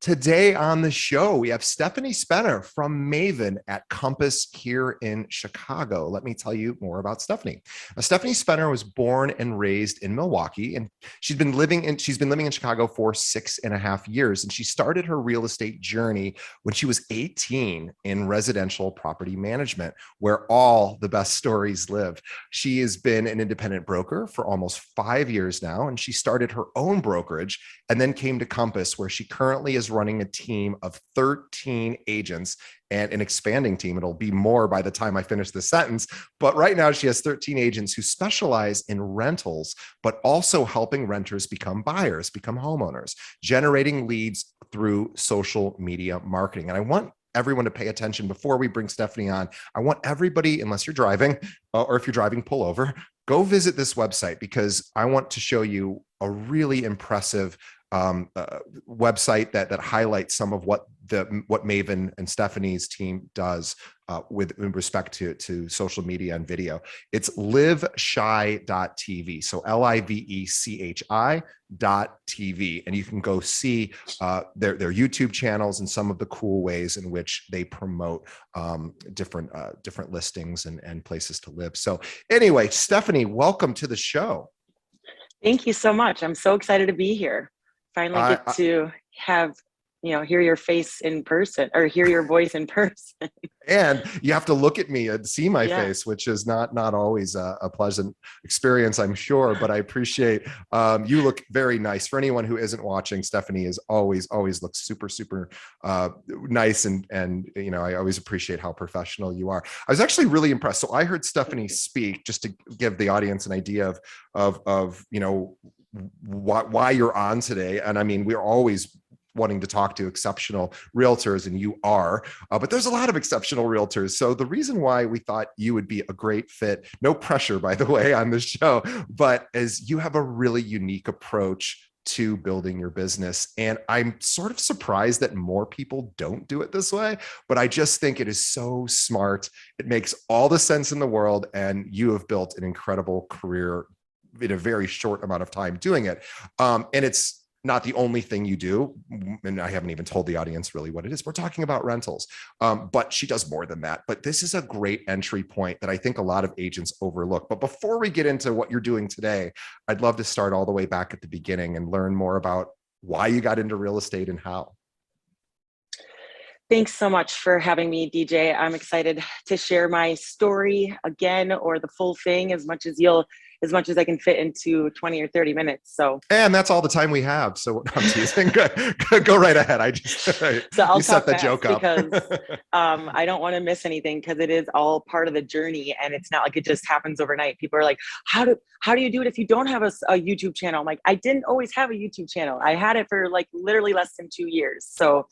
Today on the show, we have Stephanie Spenner from Maven at Compass here in Chicago. Let me tell you more about Stephanie. Now, Stephanie Spenner was born and raised in Milwaukee, and she's been living in Chicago for 6.5 years. And she started her real estate journey when she was 18 in residential property management, where all the best stories live. She has been an independent broker for almost 5 years now, and she started her own brokerage and then came to Compass, where she currently is running a team of 13 agents and an expanding team. It'll be more by the time I finish this sentence. But right now she has 13 agents who specialize in rentals, but also helping renters become buyers, become homeowners, generating leads through social media marketing. And I want everyone to pay attention before we bring Stephanie on. I want everybody, unless you're driving or if you're driving, pull over, go visit this website, because I want to show you a really impressive website that highlights some of what Maven and Stephanie's team does with in respect to social media and video. It's liveshy.tv. So LIVECHI.tv. And you can go see their YouTube channels and some of the cool ways in which they promote different listings and places to live. So anyway, Stephanie, welcome to the show. Thank you so much. I'm so excited to be here. Finally get to have, hear your face in person, or hear your voice in person. And you have to look at me and see my face, which is not always a pleasant experience, I'm sure, but I appreciate, you look very nice. For anyone who isn't watching, Stephanie is always looks super nice. And I always appreciate how professional you are. I was actually really impressed. So I heard Stephanie speak, just to give the audience an idea of why you're on today. And I mean, we're always wanting to talk to exceptional realtors, and you are, but there's a lot of exceptional realtors. So the reason why we thought you would be a great fit, no pressure, by the way, on this show, but as you have a really unique approach to building your business. And I'm sort of surprised that more people don't do it this way, but I just think it is so smart. It makes all the sense in the world. And you have built an incredible career in a very short amount of time doing it. And it's not the only thing you do. And I haven't even told the audience really what it is. We're talking about rentals, but she does more than that. But this is a great entry point that I think a lot of agents overlook. But before we get into what you're doing today, I'd love to start all the way back at the beginning and learn more about why you got into real estate and how. Thanks so much for having me, DJ. I'm excited to share my story again, or the full thing, as much as I can fit into 20 or 30 minutes. So, and that's all the time we have. So I'm teasing. Go right ahead. So I'll set the joke up because I don't want to miss anything, because it is all part of the journey, and it's not like it just happens overnight. People are like, how do you do it if you don't have a YouTube channel? I'm like, I didn't always have a YouTube channel. I had it for like literally less than 2 years. So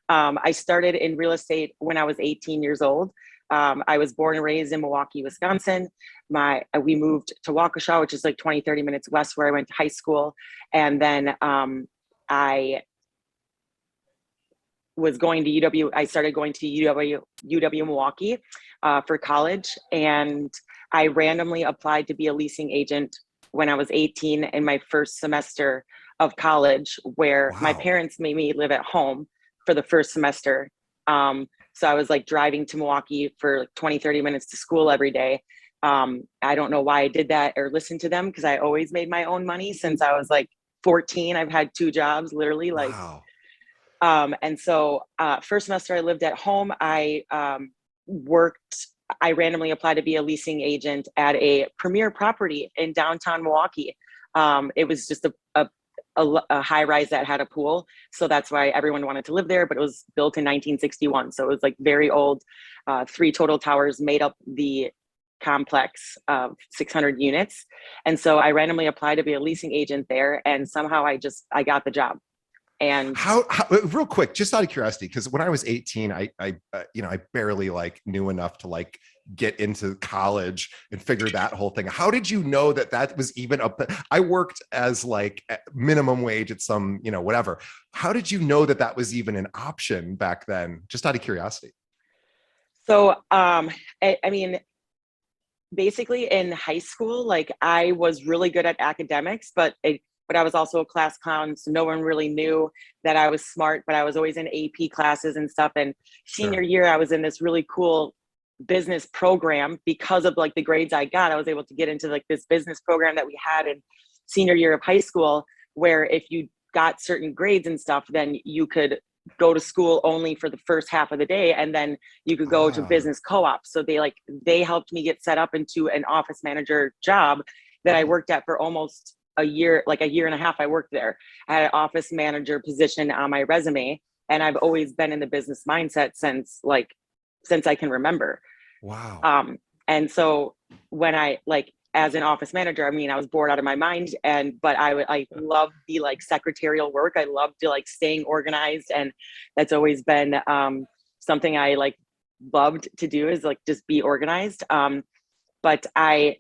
I started in real estate when I was 18 years old. I was born and raised in Milwaukee, Wisconsin. We moved to Waukesha, which is like 20, 30 minutes west where I went to high school. And then I was going to UW. I started going to UW Milwaukee for college. And I randomly applied to be a leasing agent when I was 18 in my first semester of college, where my parents made me live at home for the first semester. So I was like driving to Milwaukee for like 20, 30 minutes to school every day. I don't know why I did that or listened to them, because I always made my own money since I was like 14. I've had 2 jobs, literally. And so first semester I lived at home. I randomly applied to be a leasing agent at a premier property in downtown Milwaukee. It was just a high rise that had a pool. So that's why everyone wanted to live there, but it was built in 1961. So it was like very old. 3 total towers made up the complex of 600 units. And so I randomly applied to be a leasing agent there, and somehow I got the job. And how real quick, just out of curiosity, because when I was 18, I barely knew enough to get into college and figure that whole thing. How did you know that was even up? I worked as minimum wage at some, whatever. How did you know that was even an option back then? Just out of curiosity. So, I mean, basically in high school, I was really good at academics, but but I was also a class clown. So no one really knew that I was smart, but I was always in AP classes and stuff. And senior year, I was in this really cool business program because of like the grades I got. I was able to get into like this business program that we had in senior year of high school, where if you got certain grades and stuff, then you could go to school only for the first half of the day, and then you could go to business co-op. So they helped me get set up into an office manager job that I worked at for almost a year, like a year and a half. I worked there. I had an office manager position on my resume, and I've always been in the business mindset since I can remember. Wow. And so when I as an office manager, I mean, I was bored out of my mind, but I love the like secretarial work. I love to like staying organized, and that's always been something I like loved to do, is like just be organized. Once I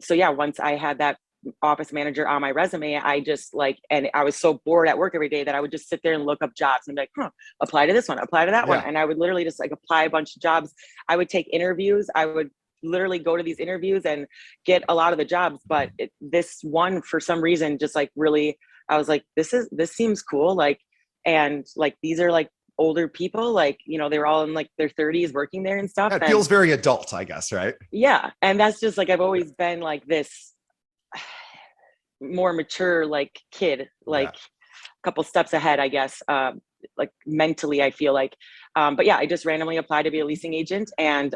had that office manager on my resume, I just and I was so bored at work every day that I would just sit there and look up jobs and be like, apply to this one, apply to that one. And I would literally just like apply a bunch of jobs. I would take interviews. I would literally go to these interviews and get a lot of the jobs. But this one, for some reason, just like really, I was like, this seems cool. These are like older people, they were all in like their 30s working there and stuff. It feels very adult, I guess, right? Yeah. And that's just like, I've always been like this more mature like kid, a couple steps ahead, I guess, like mentally, I feel like. But yeah, I just randomly applied to be a leasing agent, and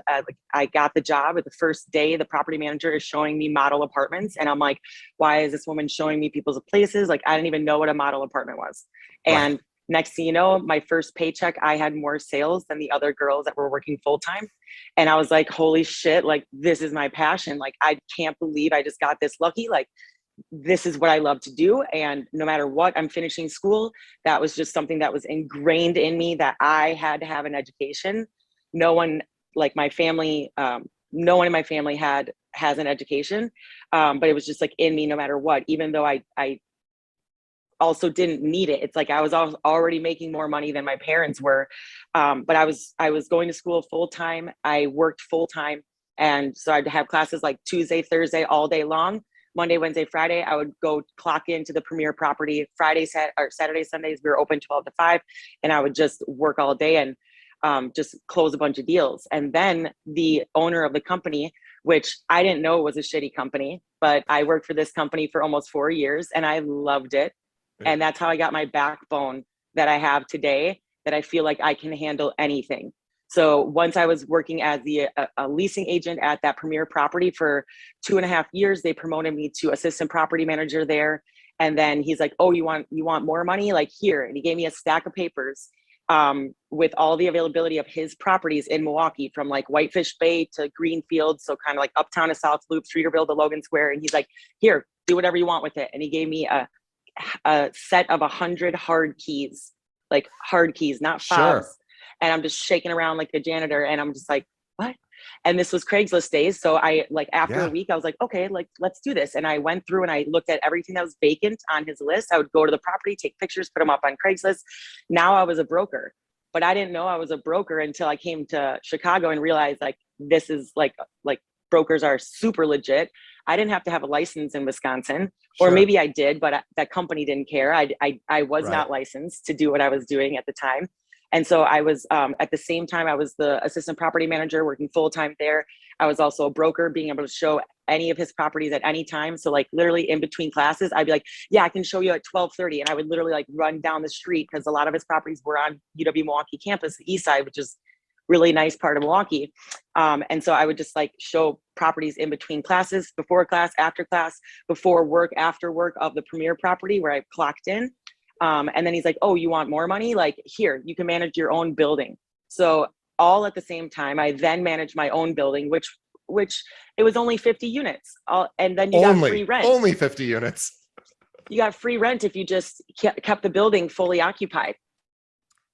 I got the job. At the first day, the property manager is showing me model apartments, and I'm like, why is this woman showing me people's places? Like, I didn't even know what a model apartment was. And next thing you know, my first paycheck, I had more sales than the other girls that were working full-time. And I was like, holy shit, like, this is my passion. Like, I can't believe I just got this lucky. Like, this is what I love to do. And no matter what, I'm finishing school. That was just something that was ingrained in me, that I had to have an education. No one like my family, no one in my family has an education. But it was just like in me, no matter what, even though I also didn't need it. It's like I was already making more money than my parents were. But I was going to school full time. I worked full time. And so I'd have classes like Tuesday, Thursday, all day long. Monday, Wednesday, Friday, I would go clock into the premier property. Saturday, Sundays, we were open 12 to 5. And I would just work all day and just close a bunch of deals. And then the owner of the company, which I didn't know was a shitty company, but I worked for this company for almost 4 years and I loved it. And that's how I got my backbone that I have today, that I feel like I can handle anything. So once I was working as a leasing agent at that premier property for 2.5 years, they promoted me to assistant property manager there. And then he's like, oh, you want more money? Like, here. And he gave me a stack of papers with all the availability of his properties in Milwaukee, from like Whitefish Bay to Greenfield. So kind of like uptown to South Loop, Streeterville to Logan Square. And he's like, here, do whatever you want with it. And he gave me a set of 100 hard keys, like hard keys, not fobs. Sure. And I'm just shaking around like a janitor. And I'm just like, what? And this was Craigslist days. So I after a week, I was like, okay, let's do this. And I went through and I looked at everything that was vacant on his list. I would go to the property, take pictures, put them up on Craigslist. Now I was a broker, but I didn't know I was a broker until I came to Chicago and realized this is like brokers are super legit. I didn't have to have a license in Wisconsin, or maybe I did, but that company didn't care. I was not licensed to do what I was doing at the time. And so I was, at the same time, I was the assistant property manager working full-time there. I was also a broker, being able to show any of his properties at any time. So like literally in between classes, I'd be like, yeah, I can show you at 12:30. And I would literally run down the street, because a lot of his properties were on UW Milwaukee campus, the east side, which is really nice part of Milwaukee. And so I would just show properties in between classes, before class, after class, before work, after work of the premier property where I clocked in. And then he's like, oh, you want more money? Here, you can manage your own building. So all at the same time, I then managed my own building, which it was only 50 units. And then you got free rent. Only 50 units. You got free rent if you just kept the building fully occupied,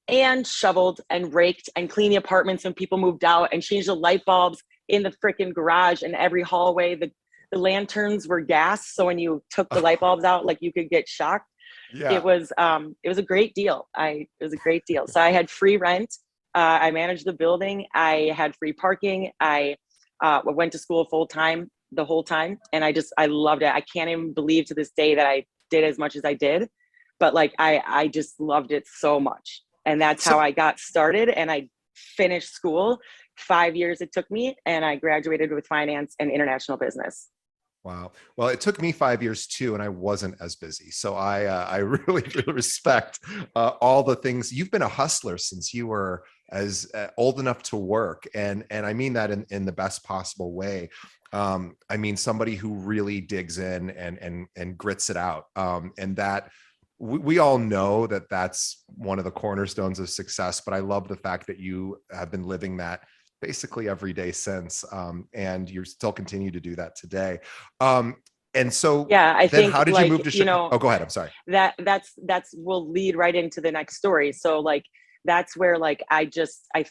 and shoveled and raked and cleaned the apartments when people moved out, and changed the light bulbs in the freaking garage and every hallway. The lanterns were gas, so when you took the light bulbs out, you could get shocked. Yeah. It was a great deal. It was a great deal. So I had free rent. I managed the building. I had free parking. I went to school full time the whole time, and I loved it. I can't even believe to this day that I did as much as I did, but like, I just loved it so much. And that's how I got started. And I finished school, 5 years it took me, and I graduated with finance and international business. Wow. Well, it took me 5 years too, and I wasn't as busy. So I really, really respect all the things. You've been a hustler since you were as old enough to work, and I mean that in the best possible way. I mean somebody who really digs in and grits it out, and that we all know that that's one of the cornerstones of success. But I love the fact that you have been living that basically every day since, and you still continue to do that today. And so Yeah, I then think how did you like, move to Chicago? Oh, go ahead. I'm sorry. that's will lead right into the next story. So like, that's where like, I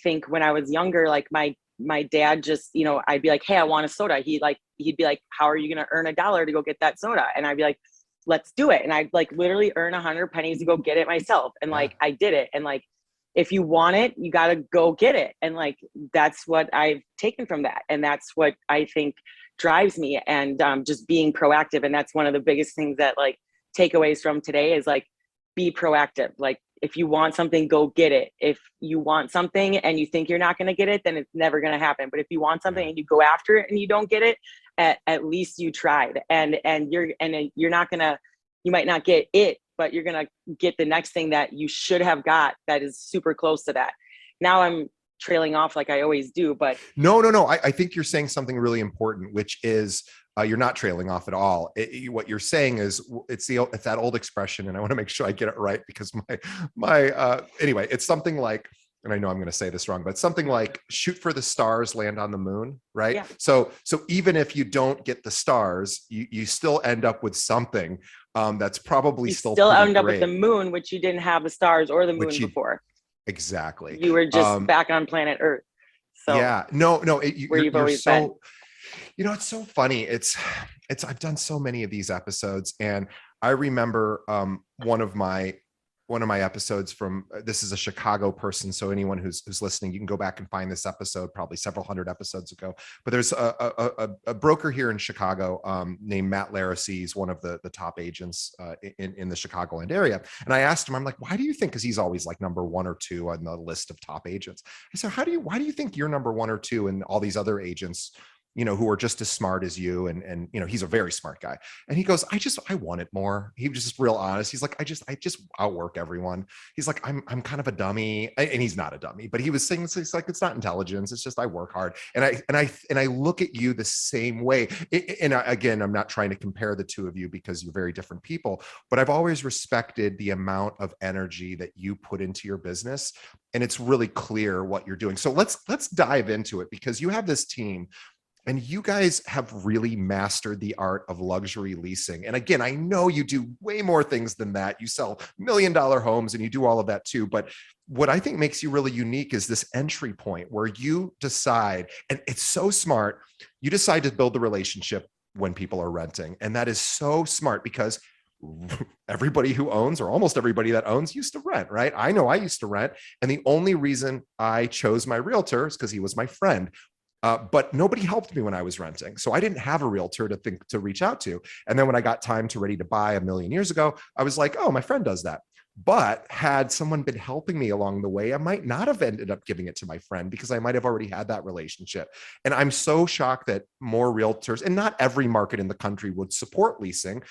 think when I was younger, like my dad just, I'd be like, hey, I want a soda. He'd be like, how are you going to earn $1 to go get that soda? And I'd be like, let's do it. And I'd like literally earn 100 pennies to go get it myself. And Yeah. like, I did it. And like, if you want it, you got to go get it. And like, that's what I've taken from that. And that's what I think drives me, and just being proactive. And that's one of the biggest things that like takeaways from today is like, be proactive. Like, if you want something, go get it. If you want something and you think you're not going to get it, then it's never going to happen. But if you want something and you go after it and you don't get it, at least you tried. And you're not going to, you might not get it, but you're going to get the next thing that you should have got that is super close to that. Now I'm trailing off like I always do, but No. I think you're saying something really important, which is you're not trailing off at all. What you're saying is it's that old expression, and I want to make sure I get it right because anyway, it's something like, and I know I'm going to say this wrong, but something like shoot for the stars, land on the moon, right? Yeah. So even if you don't get the stars, you still end up with something that's probably you still end up great, with the moon, which you didn't have the stars or the moon before. Exactly. You were just back on planet Earth. So yeah, no, where you've always been. It's so funny. It's I've done so many of these episodes, and I remember one of my episodes from this is a Chicago person. So anyone who's listening, you can go back and find this episode probably several hundred episodes ago. But there's a broker here in Chicago named Matt Laracy. He's one of the top agents in the Chicagoland area. And I asked him, I'm like, why do you think? Because he's always like number 1 or 2 on the list of top agents. I said, why do you think you're number 1 or 2 and all these other agents, who are just as smart as you, and he's a very smart guy. And he goes, I want it more. He was just real honest. He's like, I just outwork everyone. He's like, I'm kind of a dummy, and he's not a dummy, but he was saying, it's like, it's not intelligence. It's just, I work hard. And I look at you the same way. Again, I'm not trying to compare the two of you because you're very different people, but I've always respected the amount of energy that you put into your business. And it's really clear what you're doing. So let's dive into it, because you have this team, and you guys have really mastered the art of luxury leasing. And again, I know you do way more things than that. You sell $1 million homes and you do all of that too. But what I think makes you really unique is this entry point where you decide, and it's so smart, you decide to build the relationship when people are renting. And that is so smart, because everybody who owns, or almost everybody that owns, used to rent, right? I know I used to rent. And the only reason I chose my realtor is because he was my friend. But nobody helped me when I was renting. So I didn't have a realtor to reach out to. And then when I got time to ready to buy a million years ago, I was like, oh, my friend does that. But had someone been helping me along the way, I might not have ended up giving it to my friend, because I might have already had that relationship. And I'm so shocked that more realtors, and not every market in the country would support leasing.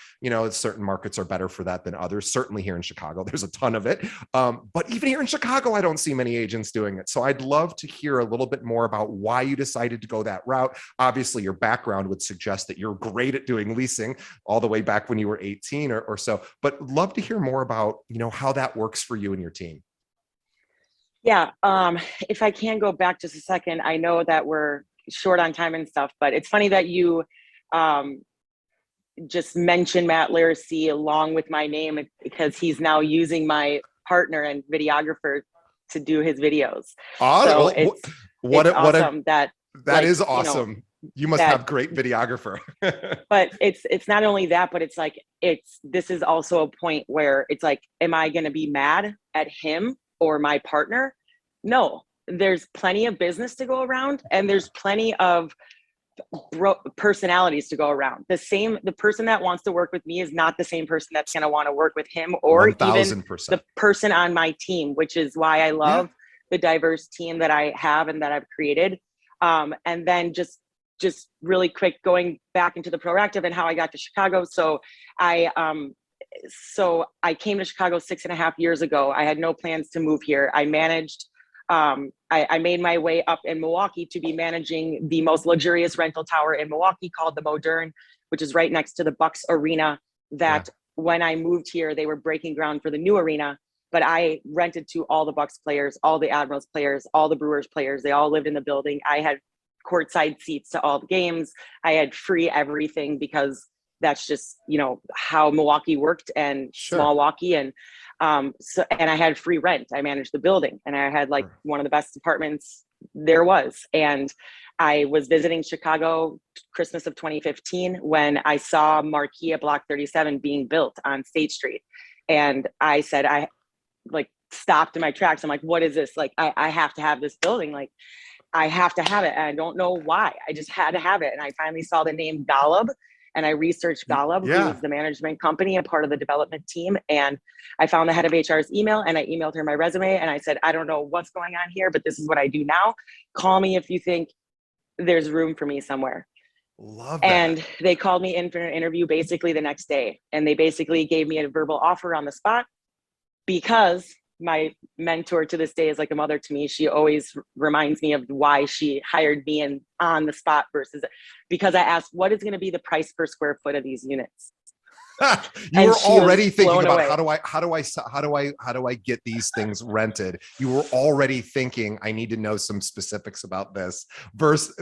Certain markets are better for that than others. Certainly here in Chicago, there's a ton of it. But even here in Chicago, I don't see many agents doing it. So I'd love to hear a little bit more about why you decided to go that route. Obviously, your background would suggest that you're great at doing leasing all the way back when you were 18 or so. But love to hear more about, how that works for you and your team. Yeah. If I can go back just a second, I know that we're short on time and stuff, but it's funny that you just mentioned Matt Laracy along with my name, because he's now using my partner and videographer to do his videos. So it's awesome. That is awesome. You must have great videographer. But it's not only that, but it's like, this is also a point where it's like, am I going to be mad at him or my partner? No, there's plenty of business to go around, and there's plenty of personalities to go around. The person that wants to work with me is not the same person that's going to want to work with him, or even 1000%. the person on my team, which is why I love the diverse team that I have and that I've created. And then just really quick, going back into the proactive and how I got to Chicago. So I came to Chicago 6.5 years ago. I had no plans to move here. I managed, I made my way up in Milwaukee to be managing the most luxurious rental tower in Milwaukee called the Modern, which is right next to the Bucks Arena. That when I moved here, they were breaking ground for the new arena, but I rented to all the Bucks players, all the Admirals players, all the Brewers players. They all lived in the building. I had courtside seats to all the games. I had free everything because that's just, how Milwaukee worked and small Milwaukee. And and I had free rent. I managed the building and I had like one of the best apartments there was. And I was visiting Chicago Christmas of 2015 when I saw Marquee at Block 37 being built on State Street. And I said, I like stopped in my tracks. I'm like, what is this? Like, I have to have this building. Like, I have to have it. And I don't know why. I just had to have it. And I finally saw the name Golub and I researched Golub, who was the management company and part of the development team. And I found the head of HR's email and I emailed her my resume and I said, I don't know what's going on here, but this is what I do now. Call me if you think there's room for me somewhere. Love that. And they called me in for an interview basically the next day. And they basically gave me a verbal offer on the spot because my mentor to this day is like a mother to me. She always reminds me of why she hired me and on the spot versus because I asked, what is going to be the price per square foot of these units? You were already thinking about how do I get these things rented? You were already thinking I need to know some specifics about this,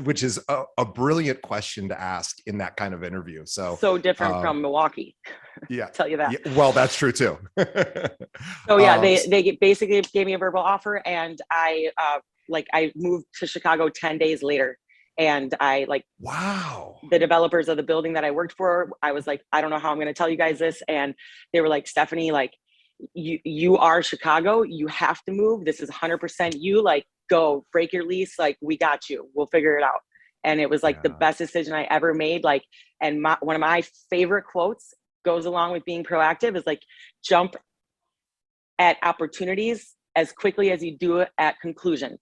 which is a brilliant question to ask in that kind of interview. So different from Milwaukee. Yeah, tell you that. Yeah, well, that's true too. So yeah, they basically gave me a verbal offer, and I moved to Chicago 10 days later. And I the developers of the building that I worked for, I was like, I don't know how I'm going to tell you guys this. And they were like, Stephanie, like you are Chicago. You have to move. This is 100% you. Like, go break your lease. Like, we got you. We'll figure it out. And it was like the best decision I ever made. Like, and one of my favorite quotes goes along with being proactive is like, jump at opportunities as quickly as you do it at conclusions.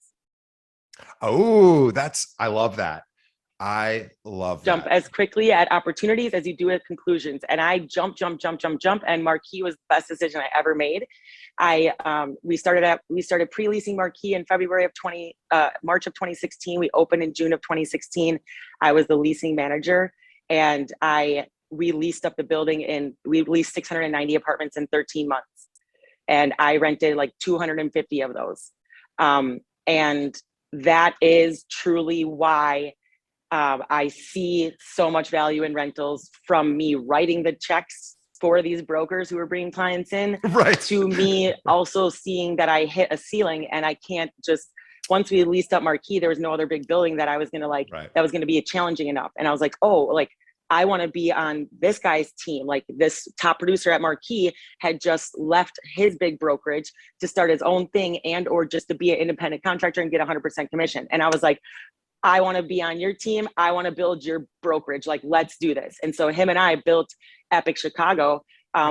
Oh, I love that. I love jump that. As quickly at opportunities as you do at conclusions. And I jump. And Marquee was the best decision I ever made. We started pre-leasing Marquee in March of 2016. We opened in June of 2016. I was the leasing manager, and we leased up the building, and we leased 690 apartments in 13 months. And I rented like 250 of those. And that is truly why I see so much value in rentals, from me writing the checks for these brokers who are bringing clients in, to me also seeing that I hit a ceiling, and I can't just, once we leased up Marquee, there was no other big building that I was going to that was going to be challenging enough. And I was like, I want to be on this guy's team. Like, this top producer at Marquee had just left his big brokerage to start his own thing or just to be an independent contractor and get 100% commission. And I was like, I want to be on your team. I want to build your brokerage. Like, let's do this. And so him and I built Epic Chicago,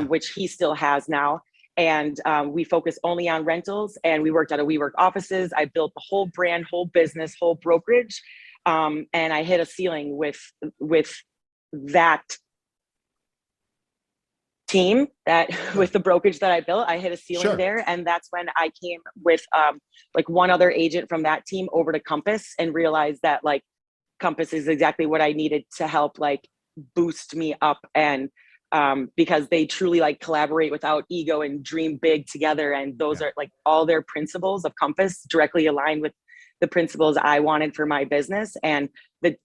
which he still has now. And we focus only on rentals, and we worked out of WeWork offices. I built the whole brand, whole business, whole brokerage. And I hit a ceiling with that team, with the brokerage that I built. I hit a ceiling there. And that's when I came with one other agent from that team over to Compass, and realized that Compass is exactly what I needed to help boost me up. And because they truly collaborate without ego and dream big together. And those are all their principles of Compass directly aligned with the principles I wanted for my business. And the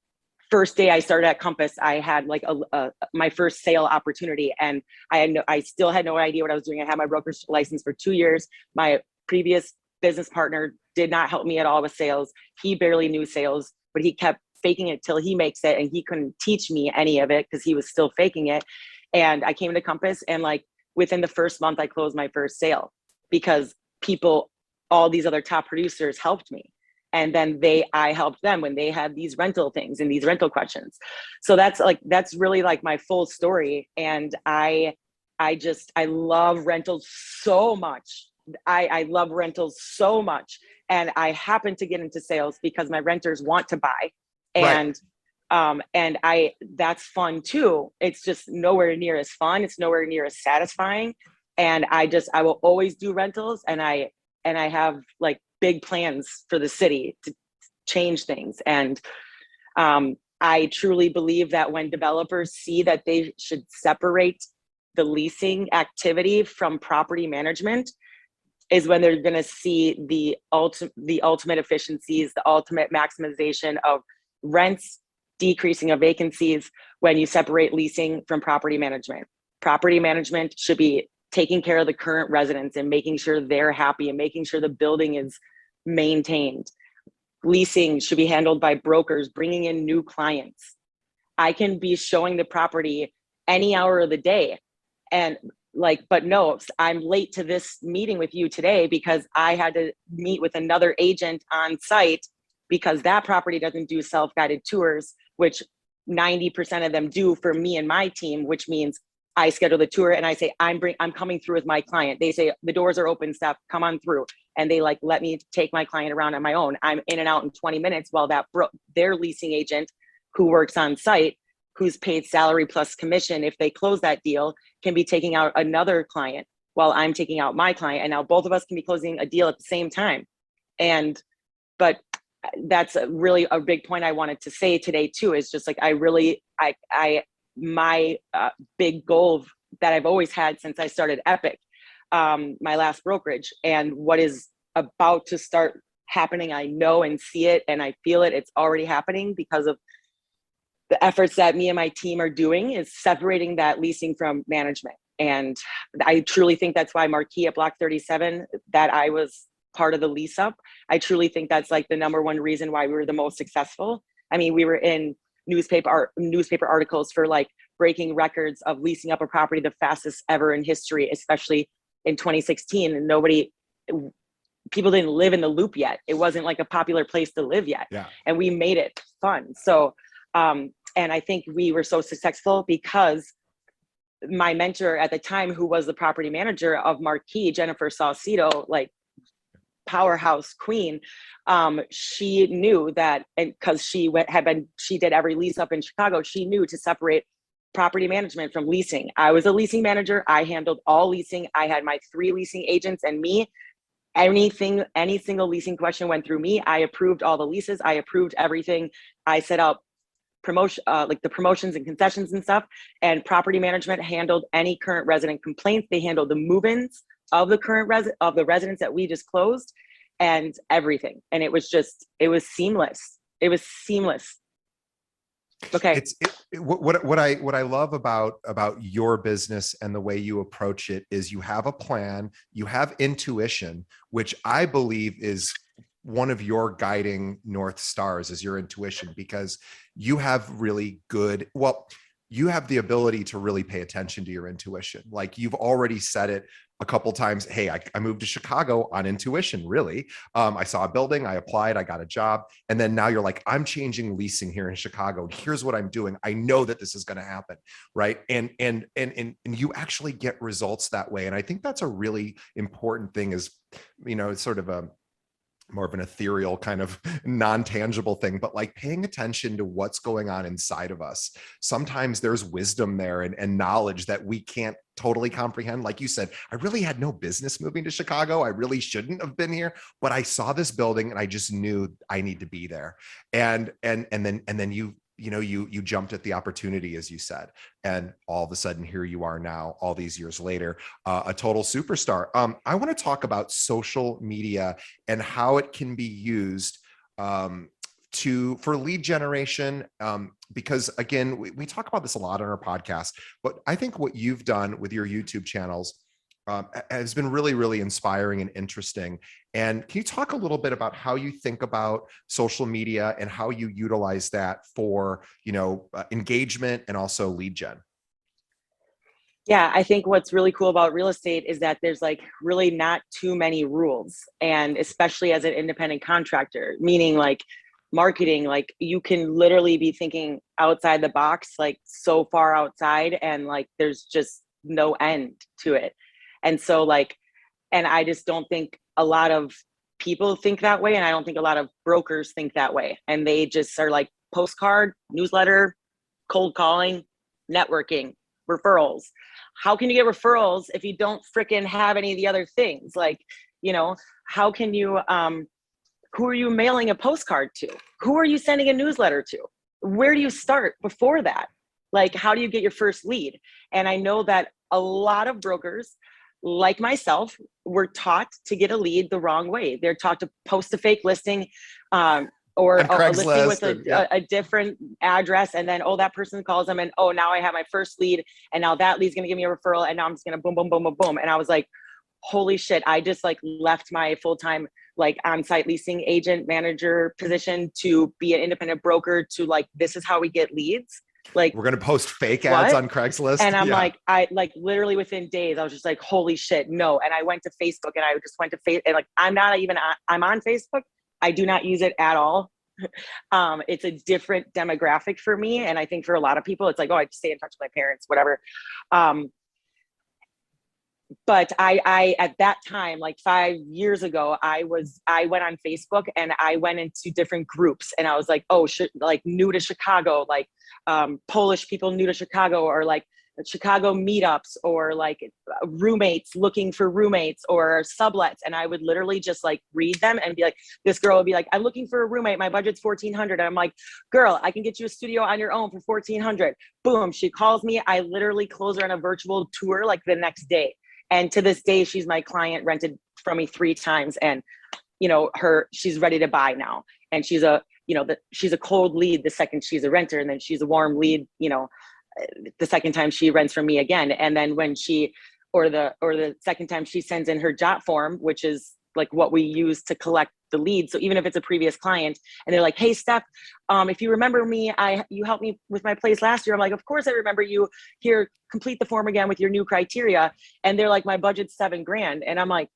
first day I started at Compass, I had my first sale opportunity, and I still had no idea what I was doing. I had my broker's license for 2 years. My previous business partner did not help me at all with sales. He barely knew sales, but he kept faking it till he makes it, and he couldn't teach me any of it because he was still faking it. And I came to Compass, and within the first month, I closed my first sale because all these other top producers helped me. And then I helped them when they had these rental things and these rental questions. So that's really like my full story. And I love rentals so much. I love rentals so much. And I happen to get into sales because my renters want to buy. Right. And that's fun too. It's just nowhere near as fun. It's nowhere near as satisfying. And I will always do rentals. And I have like big plans for the city to change things. And I truly believe that when developers see that they should separate the leasing activity from property management, is when they're going to see the ultimate efficiencies, the ultimate maximization of rents, decreasing of vacancies when you separate leasing from property management. Property management should be taking care of the current residents and making sure they're happy and making sure the building is maintained. Leasing should be handled by brokers, bringing in new clients. I can be showing the property any hour of the day and but no, I'm late to this meeting with you today because I had to meet with another agent on site because that property doesn't do self-guided tours, which 90% of them do for me and my team, which means I schedule the tour and I say, I'm coming through with my client. They say, the doors are open, Steph, come on through. And they let me take my client around on my own. I'm in and out in 20 minutes while their leasing agent who works on site, who's paid salary plus commission, if they close that deal, can be taking out another client while I'm taking out my client. And now both of us can be closing a deal at the same time. But that's really a big point I wanted to say today too, is just like, my big goal that I've always had since I started Epic, my last brokerage, and what is about to start happening, I know and see it and I feel it. It's already happening because of the efforts that me and my team are doing, is separating that leasing from management. And I truly think that's why Marquee at Block 37, that I was part of the lease up. I truly think that's like the number one reason why we were the most successful. I mean, we were in newspaper articles for like breaking records of leasing up a property the fastest ever in history, especially in 2016. And people didn't live in the Loop yet. It wasn't like a popular place to live yet. Yeah. And we made it fun. So, and I think we were so successful because my mentor at the time, who was the property manager of Marquee, Jennifer Saucedo, like powerhouse queen, she knew that, and because she did every lease up in Chicago, she knew to separate property management from leasing. I was a leasing manager. I handled all leasing. I had my 3 leasing agents and me. Any single leasing question went through me. I approved all the leases. I approved everything. I set up like the promotions and concessions and stuff. And property management handled any current resident complaints. They handled the move-ins of the residents that we just closed, and everything. And it was seamless. It was seamless. Okay. What I love about your business and the way you approach it is you have a plan, you have intuition, which I believe is one of your guiding North Stars, is your intuition, because you have you have the ability to really pay attention to your intuition. Like, you've already said it a couple times. Hey, I moved to Chicago on intuition, really. I saw a building, I applied, I got a job. And then now you're like, I'm changing leasing here in Chicago. Here's what I'm doing. I know that this is going to happen. Right. And you actually get results that way. And I think that's a really important thing, is, it's sort of more of an ethereal kind of non-tangible thing, but like paying attention to what's going on inside of us. Sometimes there's wisdom there and knowledge that we can't totally comprehend. Like you said, I really had no business moving to Chicago. I really shouldn't have been here, but I saw this building and I just knew I need to be there. And then you jumped at the opportunity, as you said, and all of a sudden here you are now, all these years later, a total superstar. I want to talk about social media and how it can be used for lead generation, because again, we talk about this a lot on our podcast, but I think what you've done with your YouTube channels has been really, really inspiring and interesting. And can you talk a little bit about how you think about social media and how you utilize that for, engagement and also lead gen? Yeah, I think what's really cool about real estate is that there's like really not too many rules. And especially as an independent contractor, meaning like marketing, like you can literally be thinking outside the box, like so far outside, and like there's just no end to it. And so, like, and I just don't think a lot of people think that way. And I don't think a lot of brokers think that way. And they just are like postcard, newsletter, cold calling, networking, referrals. How can you get referrals if you don't fricking have any of the other things? Like, you know, how can you, who are you mailing a postcard to? Who are you sending a newsletter to? Where do you start before that? Like, how do you get your first lead? And I know that a lot of brokers, like myself, were taught to get a lead the wrong way. They're taught to post a fake listing, or On a listing with Craigslist, and yeah. a different address, and then, oh, that person calls them, and oh, now I have my first lead, and now that lead's gonna give me a referral, and now I'm just gonna boom, boom, boom, boom, boom. And I was like, holy shit, I just like left my full-time like on-site leasing agent manager position to be an independent broker, to like, this is how we get leads. Like, We're going to post fake ads what? on Craigslist. And I'm Yeah. like, I like literally within days, I was just like, holy shit, no. And I went to Facebook, and I just went to Facebook, and like, I'm not even on, I'm on Facebook. I do not use it at all. It's a different demographic for me. And I think for a lot of people, it's like, oh, I stay in touch with my parents, whatever. But I at that time, like 5 years ago, I went on Facebook, and I went into different groups, and I was like, oh, like new to Chicago, like Polish people new to Chicago, or like Chicago meetups, or like roommates looking for roommates, or sublets. And I would literally just like read them and be like, this girl would be like, I'm looking for a roommate, my budget's 1,400. And I'm like, girl, I can get you a studio on your own for 1,400. Boom, she calls me. I literally close her on a virtual tour like the next day. And to this day, she's my client, rented from me 3 times. And, you know, she's ready to buy now. And she's she's a cold lead the second she's a renter. And then she's a warm lead, you know, the second time she rents from me again. And then when or the second time she sends in her jot form, which is like what we use to collect the lead. So even if it's a previous client and they're like, hey, Steph, if you remember me, you helped me with my place last year. I'm like, of course I remember you. Here, complete the form again with your new criteria. And they're like, my budget's $7,000. And I'm like,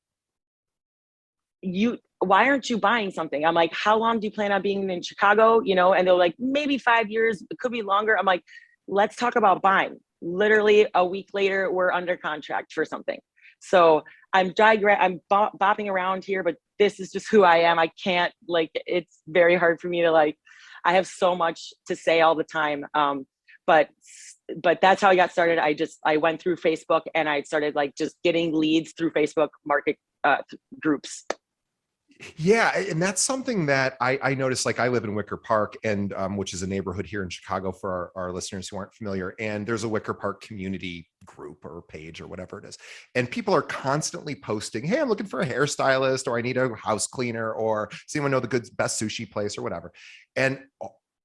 why aren't you buying something? I'm like, how long do you plan on being in Chicago? You know, and they're like, maybe 5 years, it could be longer. I'm like, let's talk about buying. Literally a week later, we're under contract for something. So I'm bopping around here, but this is just who I am. I can't, like, it's very hard for me to, like, I have so much to say all the time. But that's how I got started. I went through Facebook, and I started like just getting leads through Facebook market groups. Yeah, and that's something that I noticed. Like, I live in Wicker Park, and which is a neighborhood here in Chicago for our listeners who aren't familiar. And there's a Wicker Park community group or page or whatever it is. And people are constantly posting, hey, I'm looking for a hairstylist, or I need a house cleaner, or does anyone know the best sushi place or whatever. And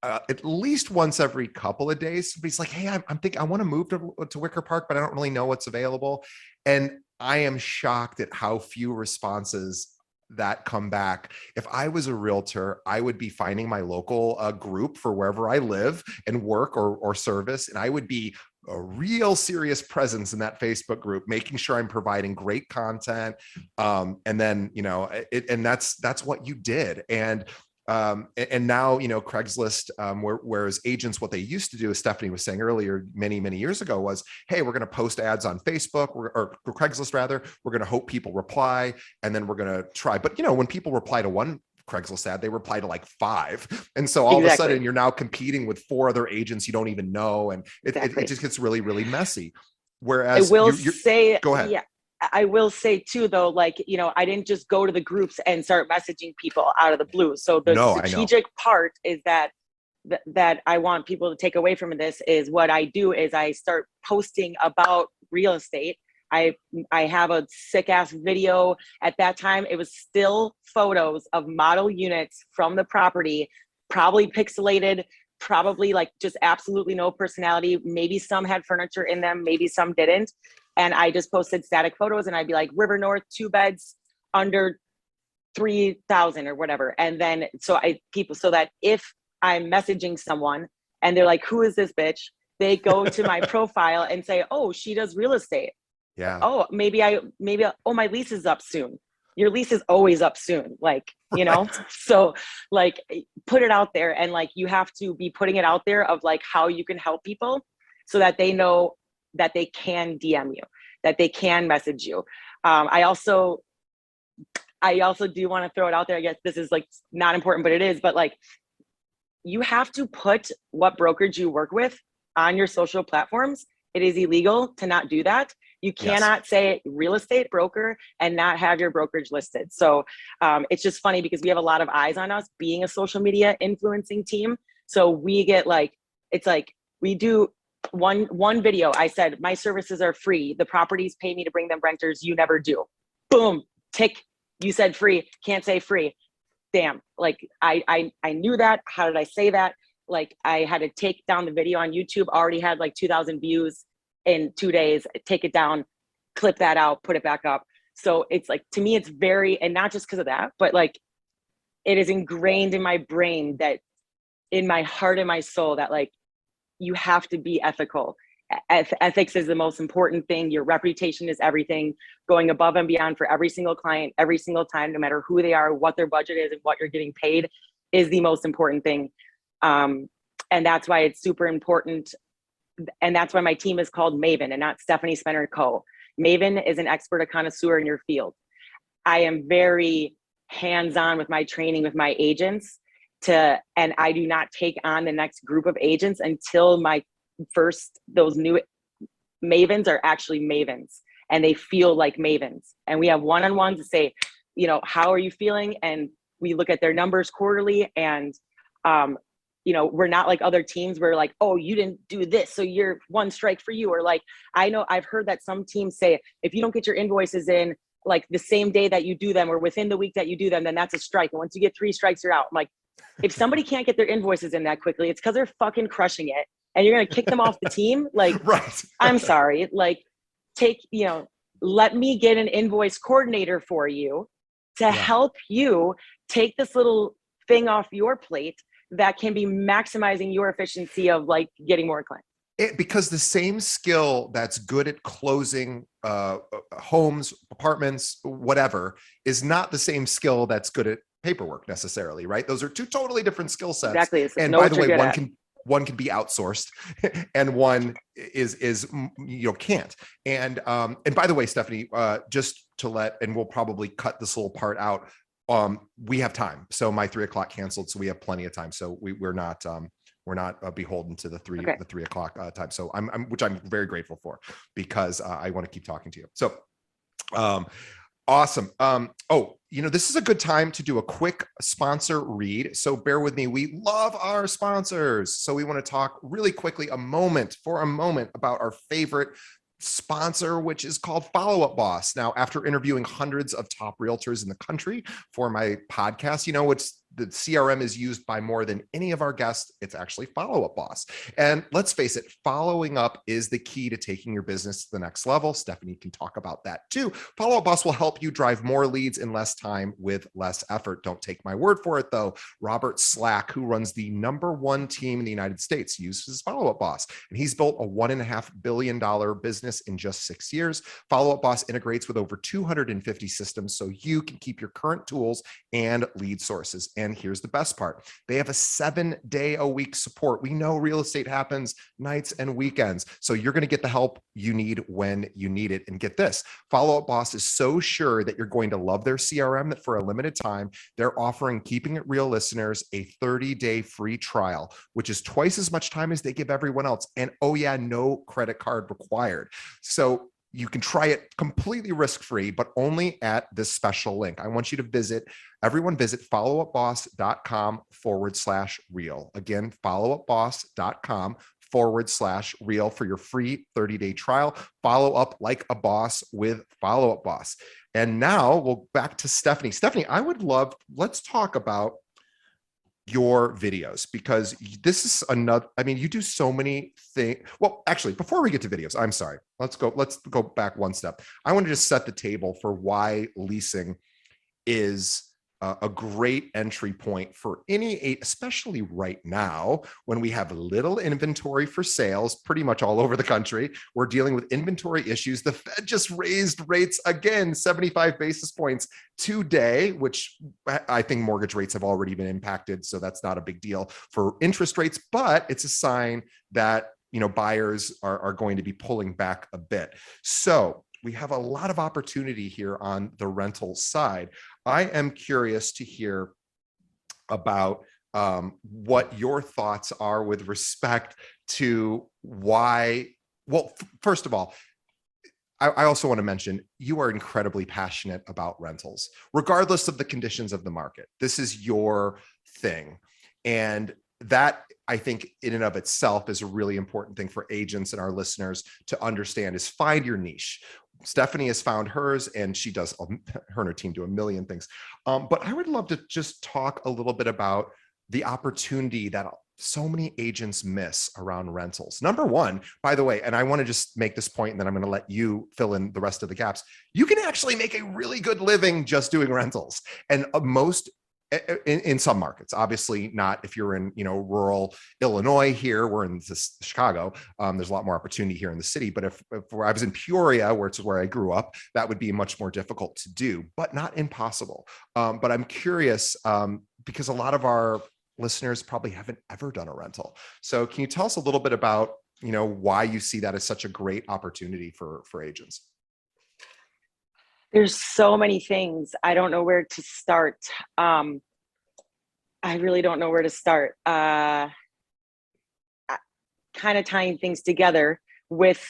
at least once every couple of days, somebody's like, hey, I'm thinking I want to move to Wicker Park, but I don't really know what's available. And I am shocked at how few responses that come back. If I was a realtor, I would be finding my local group for wherever I live and work or service. And I would be a real serious presence in that Facebook group, making sure I'm providing great content. And then, you know, and that's what you did. And now, you know, Craigslist, whereas agents, what they used to do, as Stephanie was saying earlier, many, many years ago, was, hey, we're going to post ads on Facebook or Craigslist rather. We're going to hope people reply, and then we're going to try. But, you know, when people reply to one Craigslist ad, they reply to like 5. And so all of a sudden you're now competing with 4 other agents you don't even know. And it just gets really, really messy. Whereas I will say, go ahead. Yeah. I will say too, though, like, you know, I didn't just go to the groups and start messaging people out of the blue. So the strategic part is that I want people to take away from this is what I do is I start posting about real estate. I have a sick ass video. At that time, it was still photos of model units from the property, probably pixelated, probably like just absolutely no personality. Maybe some had furniture in them, maybe some didn't. And I just posted static photos, and I'd be like, River North, 2 beds under 3,000 or whatever. And then so that if I'm messaging someone and they're like, who is this bitch? They go to my profile and say, oh, she does real estate. Yeah. Oh, oh, my lease is up soon. Your lease is always up soon. Like, Right. so like put it out there, and like you have to be putting it out there of like how you can help people so that they know that they can DM you, that they can message you. I also do want to throw it out there. I guess this is like not important, but it is. But like, you have to put what brokerage you work with on your social platforms. It is illegal to not do that. You Yes. cannot say real estate broker and not have your brokerage listed. So it's just funny because we have a lot of eyes on us being a social media influencing team. So we get like, it's like we do one video. I said, my services are free. The properties pay me to bring them renters. You never do. Boom, tick. You said free, can't say free. Damn, like I knew that. How did I say that? Like I had to take down the video on YouTube, already had like 2,000 views in 2 days, take it down, clip that out, put it back up. So it's like, to me, it's very, and not just because of that, but like it is ingrained in my brain, that in my heart and my soul, that like you have to be ethical. Ethics is the most important thing. Your reputation is everything. Going above and beyond for every single client, every single time, no matter who they are, what their budget is, and what you're getting paid, is the most important thing. And that's why it's super important. And that's why my team is called Maven and not Stephanie Spenner Co. Maven is an expert, a connoisseur in your field. I am very hands-on with my training with my agents, and I do not take on the next group of agents until those new mavens are actually mavens and they feel like mavens. And we have one-on-ones to say, how are you feeling? And we look at their numbers quarterly, and we're not like other teams where like, oh, you didn't do this, so you're one strike for you. Or like, I know I've heard that some teams say, if you don't get your invoices in like the same day that you do them or within the week that you do them, then that's a strike. And once you get 3 strikes, you're out. I'm like, if somebody can't get their invoices in that quickly, it's because they're fucking crushing it. And you're going to kick them off the team. Like, Right. I'm sorry. Like, let me get an invoice coordinator for you to help you take this little thing off your plate that can be maximizing your efficiency of like getting more clients. Because the same skill that's good at closing homes, apartments, whatever, is not the same skill that's good at paperwork necessarily, right? Those are 2 totally different skill sets. Exactly. And by the way, one can be outsourced and one is can't. And by the way, Stephanie, just to and we'll probably cut this little part out. We have time. So my 3 o'clock canceled. So we have plenty of time. So we're not beholden to the 3 o'clock time. So which I'm very grateful for, because I want to keep talking to you. So awesome. This is a good time to do a quick sponsor read. So bear with me. We love our sponsors. So we want to talk really quickly for a moment about our favorite sponsor, which is called Follow Up Boss. Now, after interviewing hundreds of top realtors in the country for my podcast, the CRM is used by more than any of our guests. It's actually Follow Up Boss. And let's face it, following up is the key to taking your business to the next level. Stephanie can talk about that too. Follow Up Boss will help you drive more leads in less time with less effort. Don't take my word for it though. Robert Slack, who runs the #1 team in the United States, uses Follow Up Boss, and he's built a $1.5 billion business in just 6 years. Follow Up Boss integrates with over 250 systems so you can keep your current tools and lead sources. And here's the best part. They have a 7-day-a-week support. We know real estate happens nights and weekends. So you're going to get the help you need when you need it. And get this, Follow Up Boss is so sure that you're going to love their CRM that for a limited time, they're offering Keeping It Real listeners a 30-day free trial, which is twice as much time as they give everyone else. And no credit card required. So you can try it completely risk-free, but only at this special link. I want you to visit followupboss.com/real. Again, followupboss.com/real for your free 30-day trial. Follow up like a boss with Follow Up Boss. And now we'll back to Stephanie. Stephanie, let's talk about your videos, because this is you do so many things. Well, actually, before we get to videos, I'm sorry. Let's go back one step. I want to just set the table for why leasing is a great entry point for any, especially right now when we have little inventory for sales pretty much all over the country. We're dealing with inventory issues. The Fed just raised rates again, 75 basis points today, which I think mortgage rates have already been impacted. So that's not a big deal for interest rates, but it's a sign that buyers are going to be pulling back a bit. So we have a lot of opportunity here on the rental side. I am curious to hear about what your thoughts are with respect to why. Well, first of all, I also want to mention you are incredibly passionate about rentals, regardless of the conditions of the market. This is your thing. And that, I think, in and of itself is a really important thing for agents and our listeners to understand, is find your niche. Stephanie has found hers, and she does, her and her team do a million things. But I would love to just talk a little bit about the opportunity that so many agents miss around rentals. Number one, by the way, and I want to just make this point, and then I'm going to let you fill in the rest of the gaps. You can actually make a really good living just doing rentals. And most in some markets, obviously not if you're in rural Illinois. Here we're in Chicago, there's a lot more opportunity here in the city, but if I was in Peoria, where I grew up, that would be much more difficult to do, but not impossible. But I'm curious, because a lot of our listeners probably haven't ever done a rental. So can you tell us a little bit about why you see that as such a great opportunity for agents? There's so many things. I don't know where to start. I really don't know where to start. Kind of tying things together with,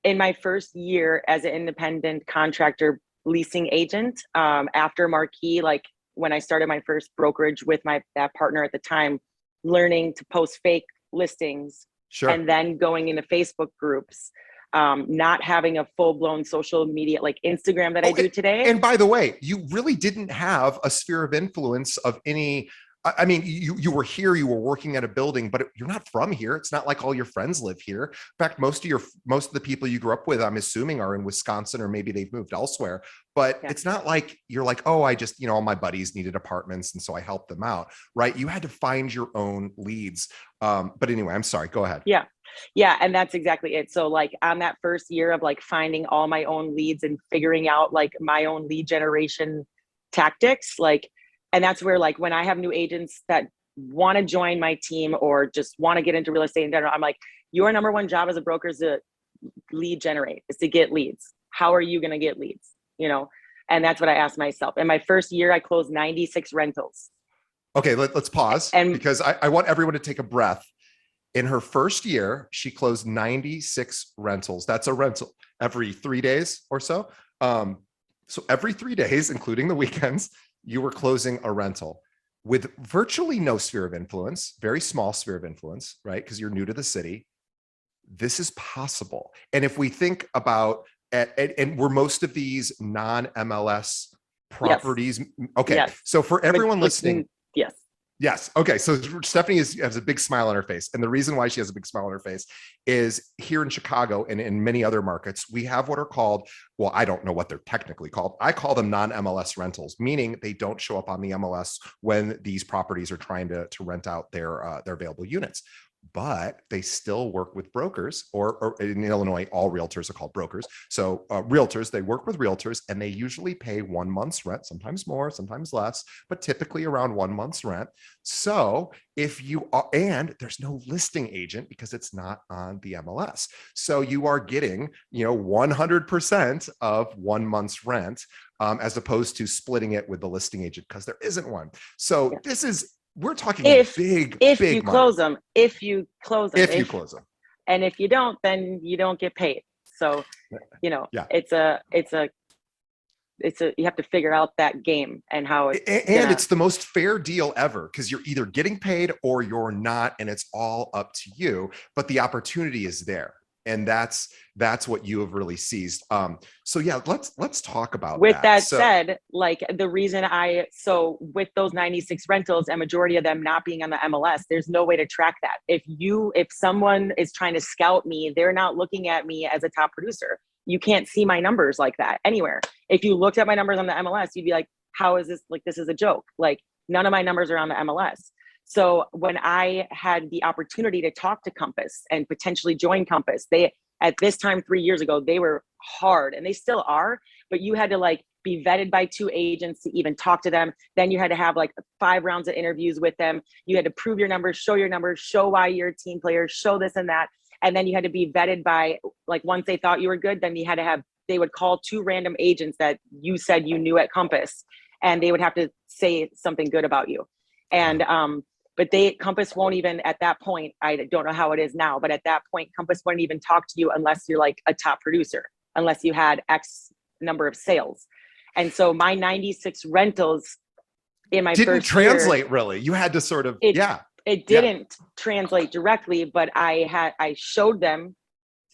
in my first year as an independent contractor leasing agent, after Marquee, like when I started my first brokerage with that partner at the time, learning to post fake listings, sure, and then going into Facebook groups. Not having a full-blown social media like Instagram that I do today. And by the way, you really didn't have a sphere of influence of any. I mean, you were here, you were working at a building, but you're not from here. It's not like all your friends live here. In fact, most of the people you grew up with, I'm assuming, are in Wisconsin, or maybe they've moved elsewhere. But yeah, it's not like you're like, oh, I just, all my buddies needed apartments, and so I helped them out, right? You had to find your own leads. But anyway, I'm sorry, go ahead. Yeah. And that's exactly it. So like on that first year of like finding all my own leads and figuring out like my own lead generation tactics, like, and that's where, like, when I have new agents that want to join my team or just want to get into real estate in general, I'm like, your number one job as a broker is to lead generate, is to get leads. How are you going to get leads? And that's what I asked myself. In my first year, I closed 96 rentals. Okay, let's pause, because I want everyone to take a breath. In her first year, she closed 96 rentals. That's a rental every 3 days or so. So every 3 days, including the weekends, you were closing a rental with virtually no sphere of influence, very small sphere of influence, right? Because you're new to the city. This is possible. And if we think about, and were most of these non-MLS properties? Yes. Okay. Yes. So for everyone listening. Yes. Yes. Okay. So Stephanie has a big smile on her face. And the reason why she has a big smile on her face is here in Chicago and in many other markets, we have what are called, well, I don't know what they're technically called. I call them non-MLS rentals, meaning they don't show up on the MLS when these properties are trying to rent out their available units. But they still work with brokers, or in Illinois, all realtors are called brokers. So realtors, they work with realtors, and they usually pay 1 month's rent, sometimes more, sometimes less, but typically around 1 month's rent. So if you are, and there's no listing agent because it's not on the MLS. So you are getting, 100% of 1 month's rent, as opposed to splitting it with the listing agent because there isn't one. So yeah, this is, we're talking if you close them, if you close them, and if you don't, then you don't get paid. So, yeah, it's a you have to figure out that game and how it's the most fair deal ever, because you're either getting paid or you're not, and it's all up to you. But the opportunity is there. And that's what you have really seized. So yeah, let's talk about with that said, like the reason with those 96 rentals, a majority of them not being on the MLS, there's no way to track that. If someone is trying to scout me, they're not looking at me as a top producer. You can't see my numbers like that anywhere. If you looked at my numbers on the MLS, you'd be like, how is this, like, this is a joke. Like, none of my numbers are on the MLS. So when I had the opportunity to talk to Compass and potentially join Compass, they, at this time 3 years ago, they were hard, and they still are, but you had to like be vetted by 2 agents to even talk to them. Then you had to have like 5 rounds of interviews with them. You had to prove your numbers, show why you're a team player, show this and that. And then you had to be vetted by, like, once they thought you were good, then you had to have, they would call 2 random agents that you said you knew at Compass, and they would have to say something good about you. And but Compass won't even, at that point, I don't know how it is now, but at that point, Compass wouldn't even talk to you unless you're like a top producer, unless you had X number of sales. And so my 96 rentals in my didn't first translate year, really. You had to sort of, it didn't translate directly, but I showed them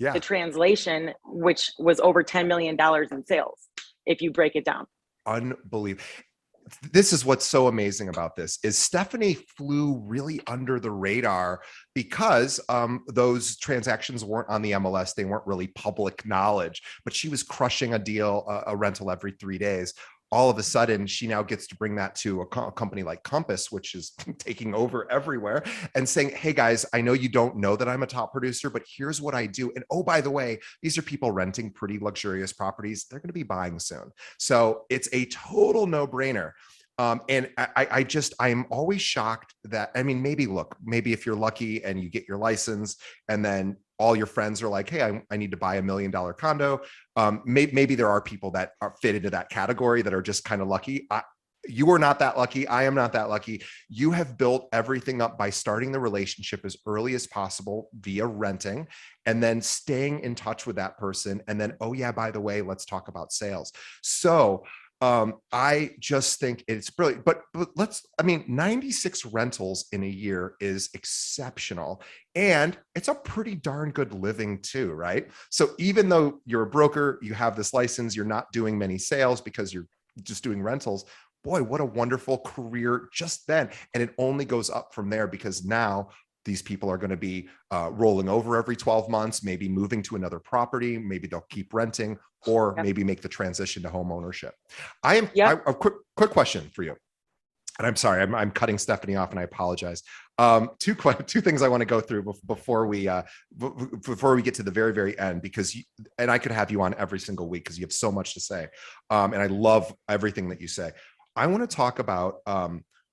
the translation, which was over $10 million in sales, if you break it down. Unbelievable. This is what's so amazing about this is Stephanie flew really under the radar because those transactions weren't on the MLS. They weren't really public knowledge, but she was crushing a deal, a rental every 3 days. All of a sudden, she now gets to bring that to a company like Compass, which is taking over everywhere, and saying, hey guys, I know you don't know that I'm a top producer, but here's what I do. And oh, by the way, these are people renting pretty luxurious properties. They're going to be buying soon. So it's a total no-brainer. And I'm always shocked that, I mean, maybe if you're lucky and you get your license and then all your friends are like, hey, I need to buy $1 million condo. Maybe there are people that are fit into that category that are just kind of lucky. You are not that lucky. I am not that lucky. You have built everything up by starting the relationship as early as possible via renting, and then staying in touch with that person. And then, oh yeah, by the way, let's talk about sales. So I just think it's brilliant, but 96 rentals in a year is exceptional. And it's a pretty darn good living too, right? So even though you're a broker, you have this license, you're not doing many sales because you're just doing rentals. Boy, what a wonderful career just then. And it only goes up from there because now these people are going to be rolling over every 12 months, maybe moving to another property, maybe they'll keep renting, or maybe make the transition to home ownership. A quick question for you. And I'm sorry, I'm cutting Stephanie off and I apologize. Two things I want to go through before we get to the very, very end, because and I could have you on every single week because you have so much to say. And I love everything that you say. I want to talk about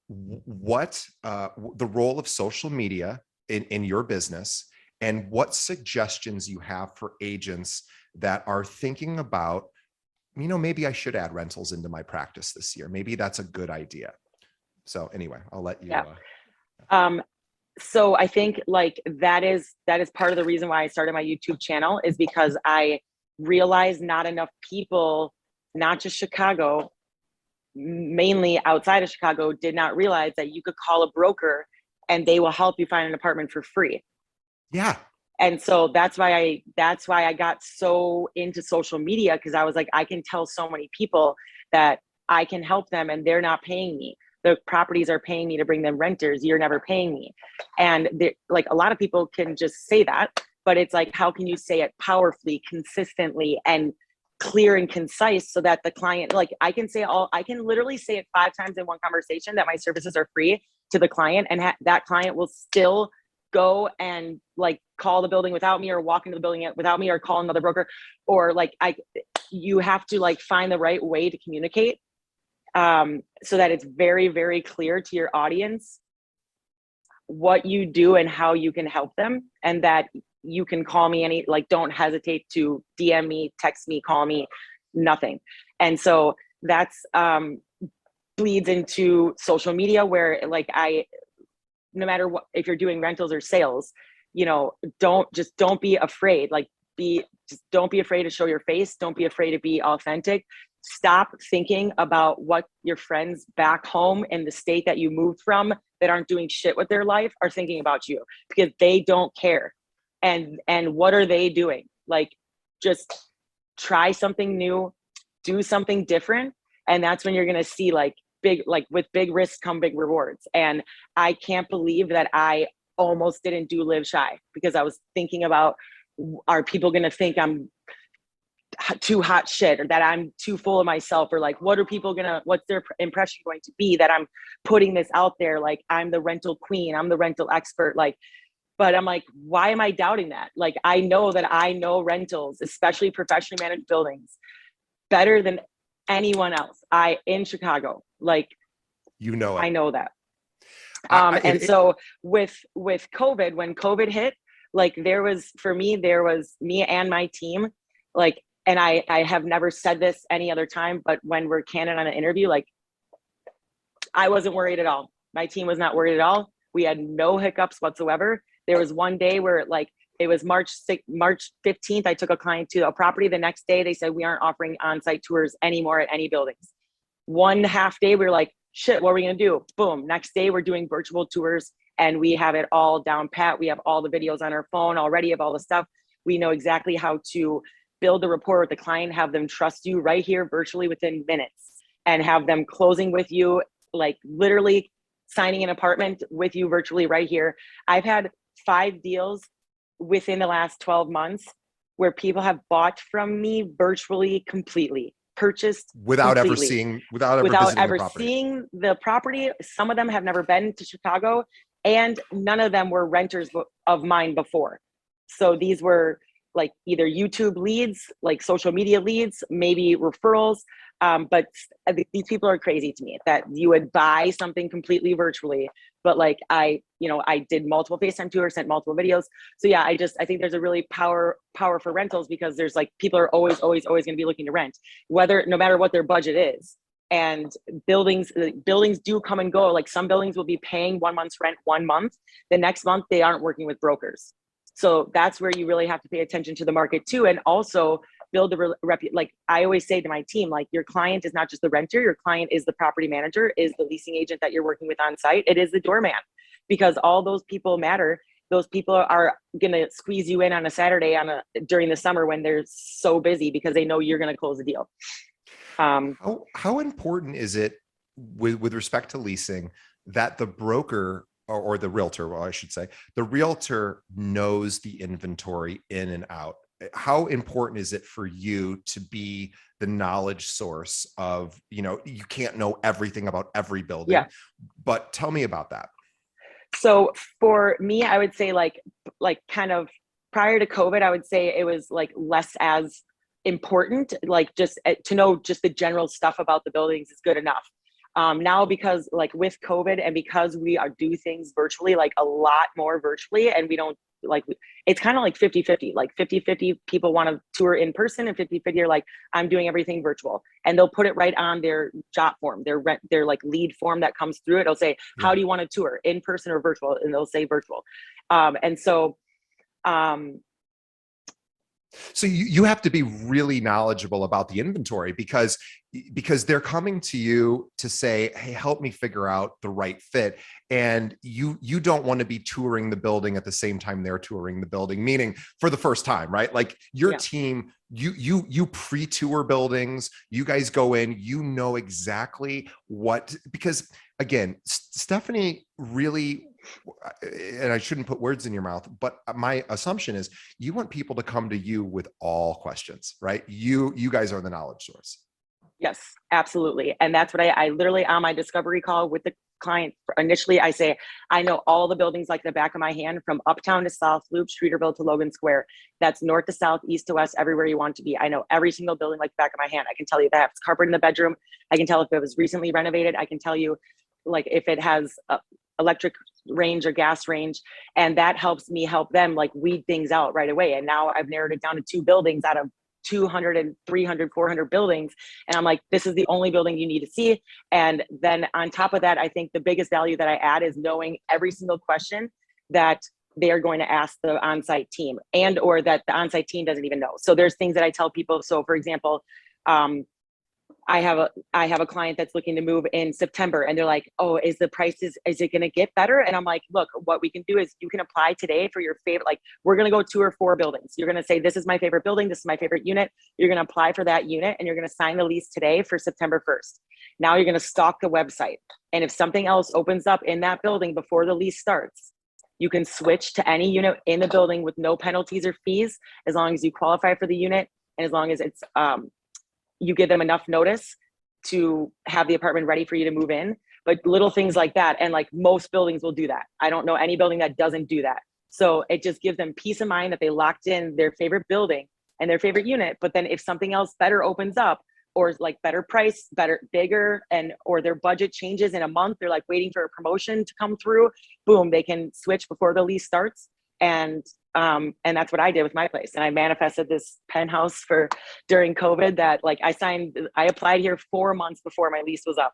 what the role of social media in your business, and what suggestions you have for agents that are thinking about, maybe I should add rentals into my practice this year. Maybe that's a good idea. So anyway, I'll let you. So I think like that is part of the reason why I started my YouTube channel, is because I realized not enough people, not just Chicago, mainly outside of Chicago, did not realize that you could call a broker and they will help you find an apartment for free. Yeah. And so that's why I got so into social media, because I was like, I can tell so many people that I can help them and they're not paying me. The properties are paying me to bring them renters. You're never paying me. And like a lot of people can just say that, but it's like, how can you say it powerfully, consistently, and clear and concise so that the client, like I can literally say it 5 times in one conversation that my services are free to the client, and that client will still go and like call the building without me, or walk into the building without me, or call another broker, or like you have to like find the right way to communicate so that it's very, very clear to your audience what you do and how you can help them, and that you can call me don't hesitate to DM me, text me, call me, nothing. And so that's bleeds into social media, where like no matter what, if you're doing rentals or sales, don't be afraid. Don't be afraid to show your face. Don't be afraid to be authentic. Stop thinking about what your friends back home in the state that you moved from that aren't doing shit with their life are thinking about you, because they don't care. And what are they doing? Like, just try something new, do something different. And that's when you're going to see with big risks come big rewards. And I can't believe that I almost didn't do Live Shy, because I was thinking about, are people going to think too hot shit, or that I'm too full of myself, or like, what's their impression going to be that I'm putting this out there? Like, I'm the rental queen, I'm the rental expert. Like, but I'm like, why am I doubting that? Like, I know that I know rentals, especially professionally managed buildings, better than anyone else. In Chicago, like, You know it. I know that. I- And it- so with COVID, when COVID hit, like, there was me and my team, like, and I have never said this any other time, but when we're candid on an interview, like, I wasn't worried at all. My team was not worried at all. We had no hiccups whatsoever. There was one day where, like, it was March 15th. I took a client to a property. The next day, they said, we aren't offering on-site tours anymore at any buildings. One half day, we were like, shit, what are we going to do? Boom. Next day, we're doing virtual tours, and we have it all down pat. We have all the videos on our phone already of all the stuff. We know exactly how to build the rapport with the client, have them trust you right here virtually within minutes, and have them closing with you, like, literally signing an apartment with you virtually right here. I've had 5 deals within the last 12 months where people have bought from me virtually, completely purchased without completely, without ever visiting the property. seeing the property. Some of them have never been to Chicago, and none of them were renters of mine before. So these were like either YouTube leads, like social media leads, maybe referrals. But these people are crazy to me, that you would buy something completely virtually. But like, I did multiple FaceTime tours, sent multiple videos. So yeah, I think there's a really power for rentals, because there's like, people are always going to be looking to rent, no matter what their budget is. And buildings do come and go. Like, some buildings will be paying 1 month's rent 1 month. The next month, they aren't working with brokers. So that's where you really have to pay attention to the market too. And also build like I always say to my team, like, your client is not just the renter, your client is the property manager, is the leasing agent that you're working with on site. It is the doorman, because all those people matter. Those people are going to squeeze you in on a Saturday during the summer when they're so busy, because they know you're going to close the deal. How important is it with respect to leasing that the broker or the realtor, well, I should say, the realtor knows the inventory in and out? How important is it for you to be the knowledge source of, you can't know everything about every building, but tell me about that. So for me, I would say like kind of prior to COVID, I would say it was like less as important, like just to know just the general stuff about the buildings is good enough. Now, because like with COVID, and because we do things virtually, like a lot more virtually, and we don't like, it's kind of like 50-50, like 50-50 people want to tour in person, and 50-50 are like, I'm doing everything virtual. And they'll put it right on their job form, their like lead form that comes through it. It'll say, how do you want to tour, in person or virtual? And they'll say virtual. So you have to be really knowledgeable about the inventory, because they're coming to you to say, hey, help me figure out the right fit. And you don't want to be touring the building at the same time they're touring the building, meaning for the first time, right? Like your team, you pre-tour buildings, you guys go in, you know exactly what, because again, Stephanie really, and I shouldn't put words in your mouth, but my assumption is you want people to come to you with all questions, right? You guys are the knowledge source. Yes, absolutely. And that's what I literally, on my discovery call with the client, initially I say, I know all the buildings like the back of my hand, from Uptown to South Loop, Streeterville to Logan Square. That's north to south, east to west, everywhere you want to be. I know every single building like the back of my hand. I can tell you if it's carpet in the bedroom. I can tell if it was recently renovated. I can tell you like if it has electric range or gas range, and that helps me help them like weed things out right away. And now I've narrowed it down to 2 buildings out of 200 and 300, 400 buildings. And I'm like, this is the only building you need to see. And then on top of that, I think the biggest value that I add is knowing every single question that they are going to ask the on-site team, and or that the on-site team doesn't even know. So there's things that I tell people. So for example, I have a client that's looking to move in September, and they're like, oh, is it going to get better? And I'm like, look, what we can do is you can apply today for your favorite, like we're going to go tour 4 buildings. You're going to say, this is my favorite building. This is my favorite unit. You're going to apply for that unit, and you're going to sign the lease today for September 1st. Now you're going to stalk the website. And if something else opens up in that building before the lease starts, you can switch to any unit in the building with no penalties or fees, as long as you qualify for the unit And as long as it's, you give them enough notice to have the apartment ready for you to move in. But little things like that. And like most buildings will do that. I don't know any building that doesn't do that. So it just gives them peace of mind that they locked in their favorite building and their favorite unit. But then if something else better opens up, or like better price, better, bigger, and or their budget changes in a month, they're like waiting for a promotion to come through, boom, they can switch before the lease starts. And that's what I did with my place. And I manifested this penthouse for during COVID that like I applied here 4 months before my lease was up,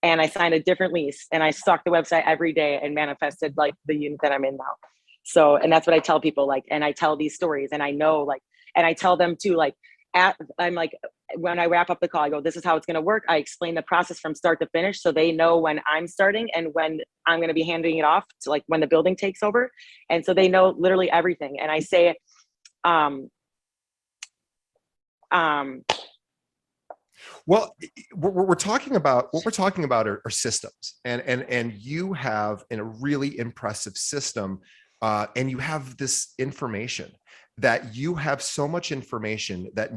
and I signed a different lease, and I stalked the website every day and manifested like the unit that I'm in now. So, and that's what I tell people, like, and I tell these stories, and I know like, and I tell them too, like, I'm like, when I wrap up the call, I go, this is how it's going to work. I explain the process from start to finish, so they know when I'm starting and when I'm going to be handing it off to like when the building takes over. And so they know literally everything. And I say, well, we're talking about what we're talking about are systems, and you have a really impressive system, and you have this information that you have so much information that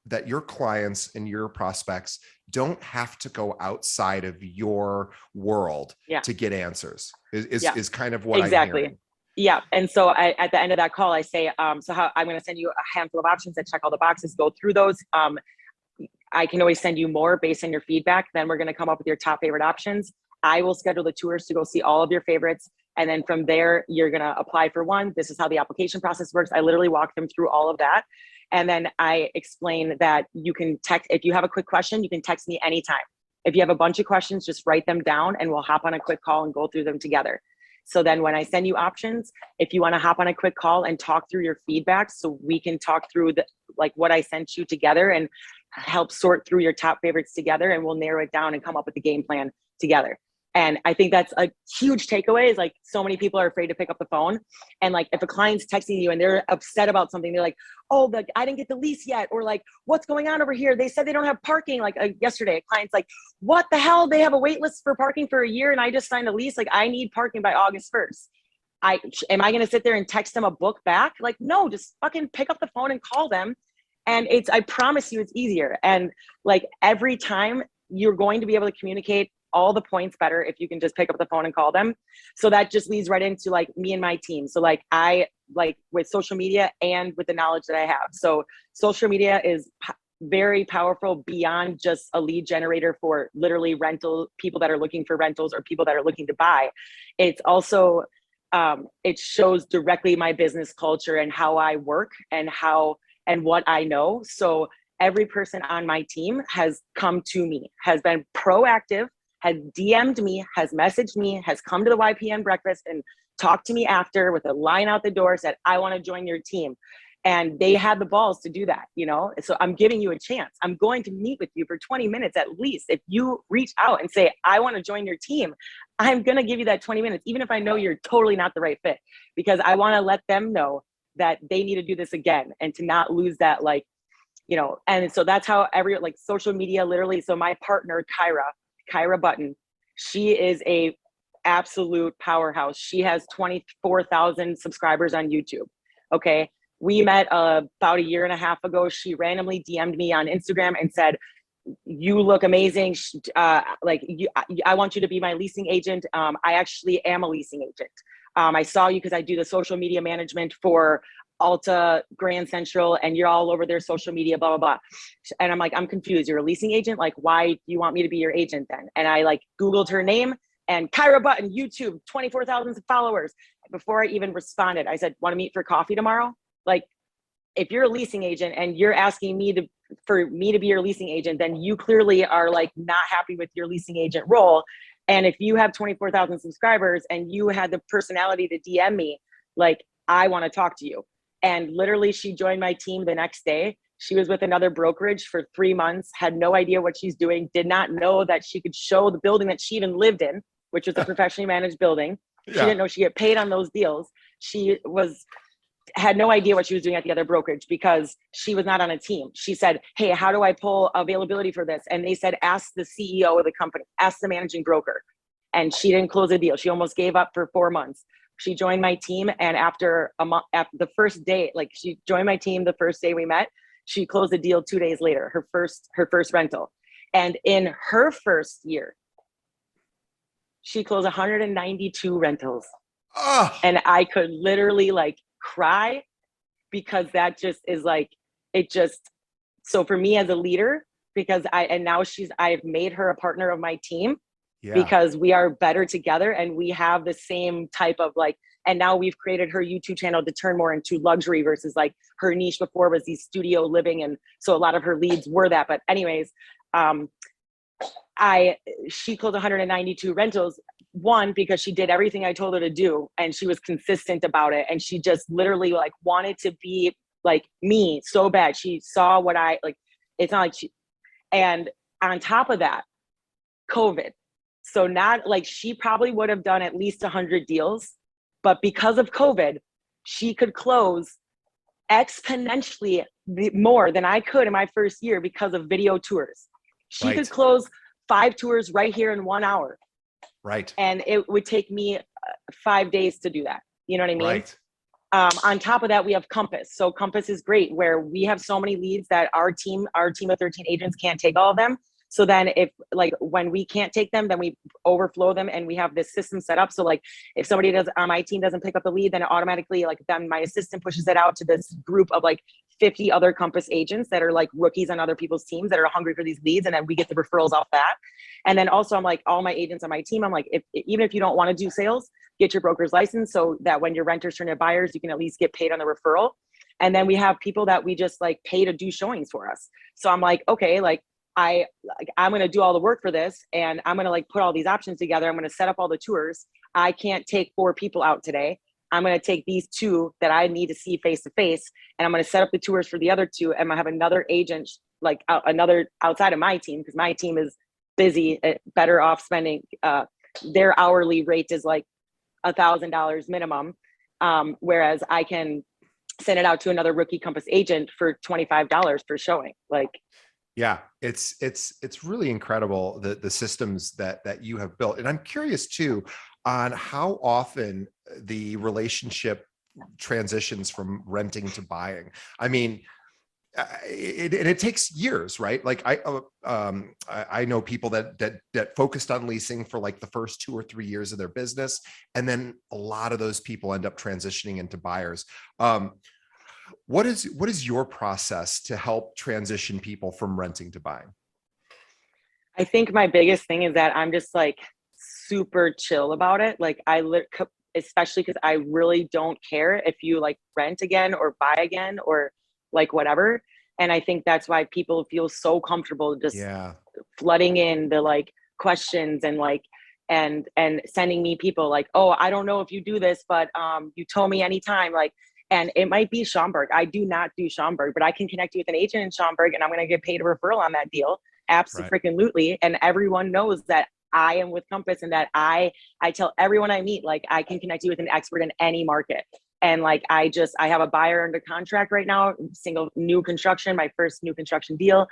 that your clients and your prospects don't have to go outside of your world to get answers is kind of what exactly. I'm hearing. Yeah. And so at the end of that call, I say, so how I'm going to send you a handful of options that check all the boxes, go through those. I can always send you more based on your feedback. Then we're going to come up with your top favorite options. I will schedule the tours to go see all of your favorites. And then from there, you're going to apply for one. This is how the application process works. I literally walk them through all of that. And then I explain that you can text, if you have a quick question, you can text me anytime. If you have a bunch of questions, just write them down and we'll hop on a quick call and go through them together. So then when I send you options, if you want to hop on a quick call and talk through your feedback, so we can talk through like what I sent you together and help sort through your top favorites together, and we'll narrow it down and come up with the game plan together. And I think that's a huge takeaway, is like so many people are afraid to pick up the phone. And like if a client's texting you and they're upset about something, they're like, oh, I didn't get the lease yet. Or like, what's going on over here? They said they don't have parking. Like yesterday, a client's like, what the hell? They have a wait list for parking for a year and I just signed a lease. Like I need parking by August 1st. Am I going to sit there and text them a book back? Like, no, just fucking pick up the phone and call them. And I promise you it's easier. And like every time you're going to be able to communicate all the points better if you can just pick up the phone and call them. So that just leads right into like me and my team. So like I like with social media and with the knowledge that I have. So social media is very powerful beyond just a lead generator for literally people that are looking for rentals or people that are looking to buy. It's also, it shows directly my business culture and how I work and what I know. So every person on my team has come to me, has been proactive, has DM'd me, has messaged me, has come to the YPN breakfast and talked to me after with a line out the door, said, I want to join your team. And they had the balls to do that, you know? So I'm giving you a chance. I'm going to meet with you for 20 minutes at least. If you reach out and say, I want to join your team, I'm going to give you that 20 minutes, even if I know you're totally not the right fit, because I want to let them know that they need to do this again and to not lose that, like, you know. And so that's how like social media literally. So my partner, Kyra Button, she is a absolute powerhouse. She has 24,000 subscribers on YouTube. Okay. We met about a year and a half ago. She randomly DM'd me on Instagram and said, you look amazing. I want you to be my leasing agent. I actually am a leasing agent. I saw you because I do the social media management for Alta, Grand Central, and you're all over their social media, blah, blah, blah. And I'm like, I'm confused. You're a leasing agent? Like, why do you want me to be your agent then? And I like Googled her name and Kyra Button, YouTube, 24,000 followers. Before I even responded, I said, want to meet for coffee tomorrow? Like, if you're a leasing agent and you're asking me for me to be your leasing agent, then you clearly are like not happy with your leasing agent role. And if you have 24,000 subscribers and you had the personality to DM me, like, I want to talk to you. And literally she joined my team the next day. She was with another brokerage for 3 months, had no idea what she's doing, did not know that she could show the building that she even lived in, which was a professionally managed building. She didn't know she get paid on those deals. She had no idea what she was doing at the other brokerage because she was not on a team. She said, hey, how do I pull availability for this? And they said, ask the CEO of the company, ask the managing broker. And she didn't close a deal. She almost gave up for 4 months. She joined my team. And after a month, after the first day, like she joined my team the first day we met, She closed a deal 2 days later, her first rental. And in her first year, she closed 192 rentals. Oh, And I could literally like cry, because that just is like, it just, so for me as a leader, because I've made her a partner of my team, yeah. because we are better together and we have the same type of like, and now we've created her YouTube channel to turn more into luxury, versus like her niche before was these studio living. And so a lot of her leads were that. But anyways, she closed 192 rentals. One, because she did everything I told her to do and she was consistent about it. And she just literally like wanted to be like me so bad. She saw what I like. It's not like and on top of that, COVID. So not like, she probably would have done at least 100 deals, but because of COVID, she could close exponentially more than I could in my first year because of video tours. She could close 5 tours right here in 1 hour. Right. And it would take me 5 days to do that. You know what I mean? Right. On top of that, we have Compass. So Compass is great, where we have so many leads that our team of 13 agents can't take all of them. So then if like, when we can't take them, then we overflow them, and we have this system set up. So like, if somebody on my team doesn't pick up the lead, then it automatically, like, then my assistant pushes it out to this group of like 50 other Compass agents that are like rookies on other people's teams that are hungry for these leads. And then we get the referrals off that. And then also I'm like, all my agents on my team, I'm like, even if you don't want to do sales, get your broker's license, so that when your renters turn into buyers, you can at least get paid on the referral. And then we have people that we just like pay to do showings for us. So I'm like, okay, like, I'm going to do all the work for this, and I'm going to like put all these options together. I'm going to set up all the tours. I can't take 4 people out today. I'm going to take these 2 that I need to see face to face, and I'm going to set up the tours for the other 2. And I have another agent, like another outside of my team, because my team is busy, better off spending. Their hourly rate is like $1,000 minimum, whereas I can send it out to another rookie Compass agent for $25 per showing. Like, yeah, it's really incredible, the systems that you have built. And I'm curious too on how often the relationship transitions from renting to buying. I mean, it takes years, right? Like I know people that focused on leasing for like the first 2 or 3 years of their business, and then a lot of those people end up transitioning into buyers. What is your process to help transition people from renting to buying? I think my biggest thing is that I'm just like super chill about it. Like especially because I really don't care if you like rent again or buy again or like whatever. And I think that's why people feel so comfortable just flooding in the like questions and like, and sending me people like, oh, I don't know if you do this, but you told me anytime, like, and it might be Schaumburg. I do not do Schaumburg, but I can connect you with an agent in Schaumburg, and I'm going to get paid a referral on that deal. Absolutely. And everyone knows that I am with Compass, and that I tell everyone I meet, like, I can connect you with an expert in any market. And like, I have a buyer under contract right now, single new construction, my first new construction deal,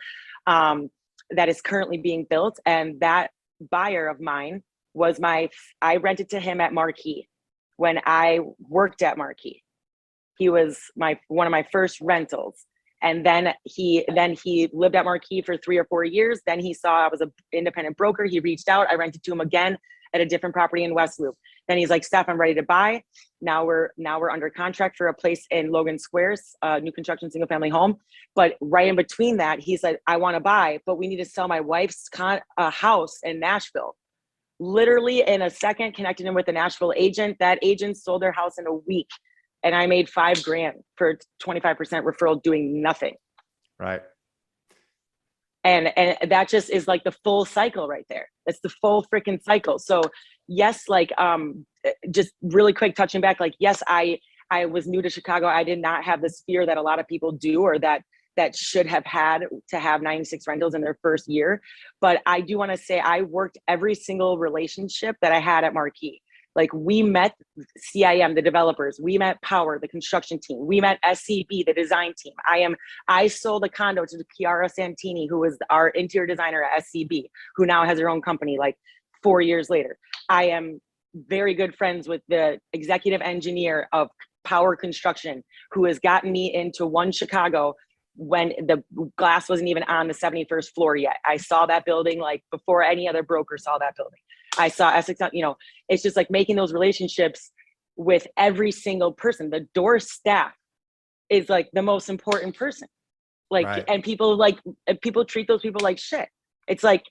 that is currently being built. And that buyer of mine was I rented to him at Marquee when I worked at Marquee. He was one of my first rentals. And then he lived at Marquee for 3 or 4 years. Then he saw I was an independent broker. He reached out. I rented to him again at a different property in West Loop. Then he's like, Steph, I'm ready to buy. Now we're under contract for a place in Logan Squares, new construction, single family home. But right in between that, he said, I want to buy, but we need to sell my wife's house in Nashville. Literally in a second, connected him with a Nashville agent. That agent sold their house in a week. And I made $5,000 for 25% referral doing nothing. Right. And that just is like the full cycle right there. It's the full freaking cycle. So yes, like, just really quick touching back, like, yes, I was new to Chicago. I did not have this fear that a lot of people do, or that should have had to have 96 rentals in their first year. But I do want to say I worked every single relationship that I had at Marquee. Like, we met CIM, the developers. We met Power, the construction team. We met SCB, the design team. I sold a condo to Chiara Santini, who was our interior designer at SCB, who now has her own company like 4 years later. I am very good friends with the executive engineer of Power Construction, who has gotten me into One Chicago, when the glass wasn't even on the 71st floor yet. I saw that building like before any other broker saw that building. I saw Essex, you know, it's just like making those relationships with every single person. The door staff is like the most important person. Like, Right. and people treat those people like shit. It's like,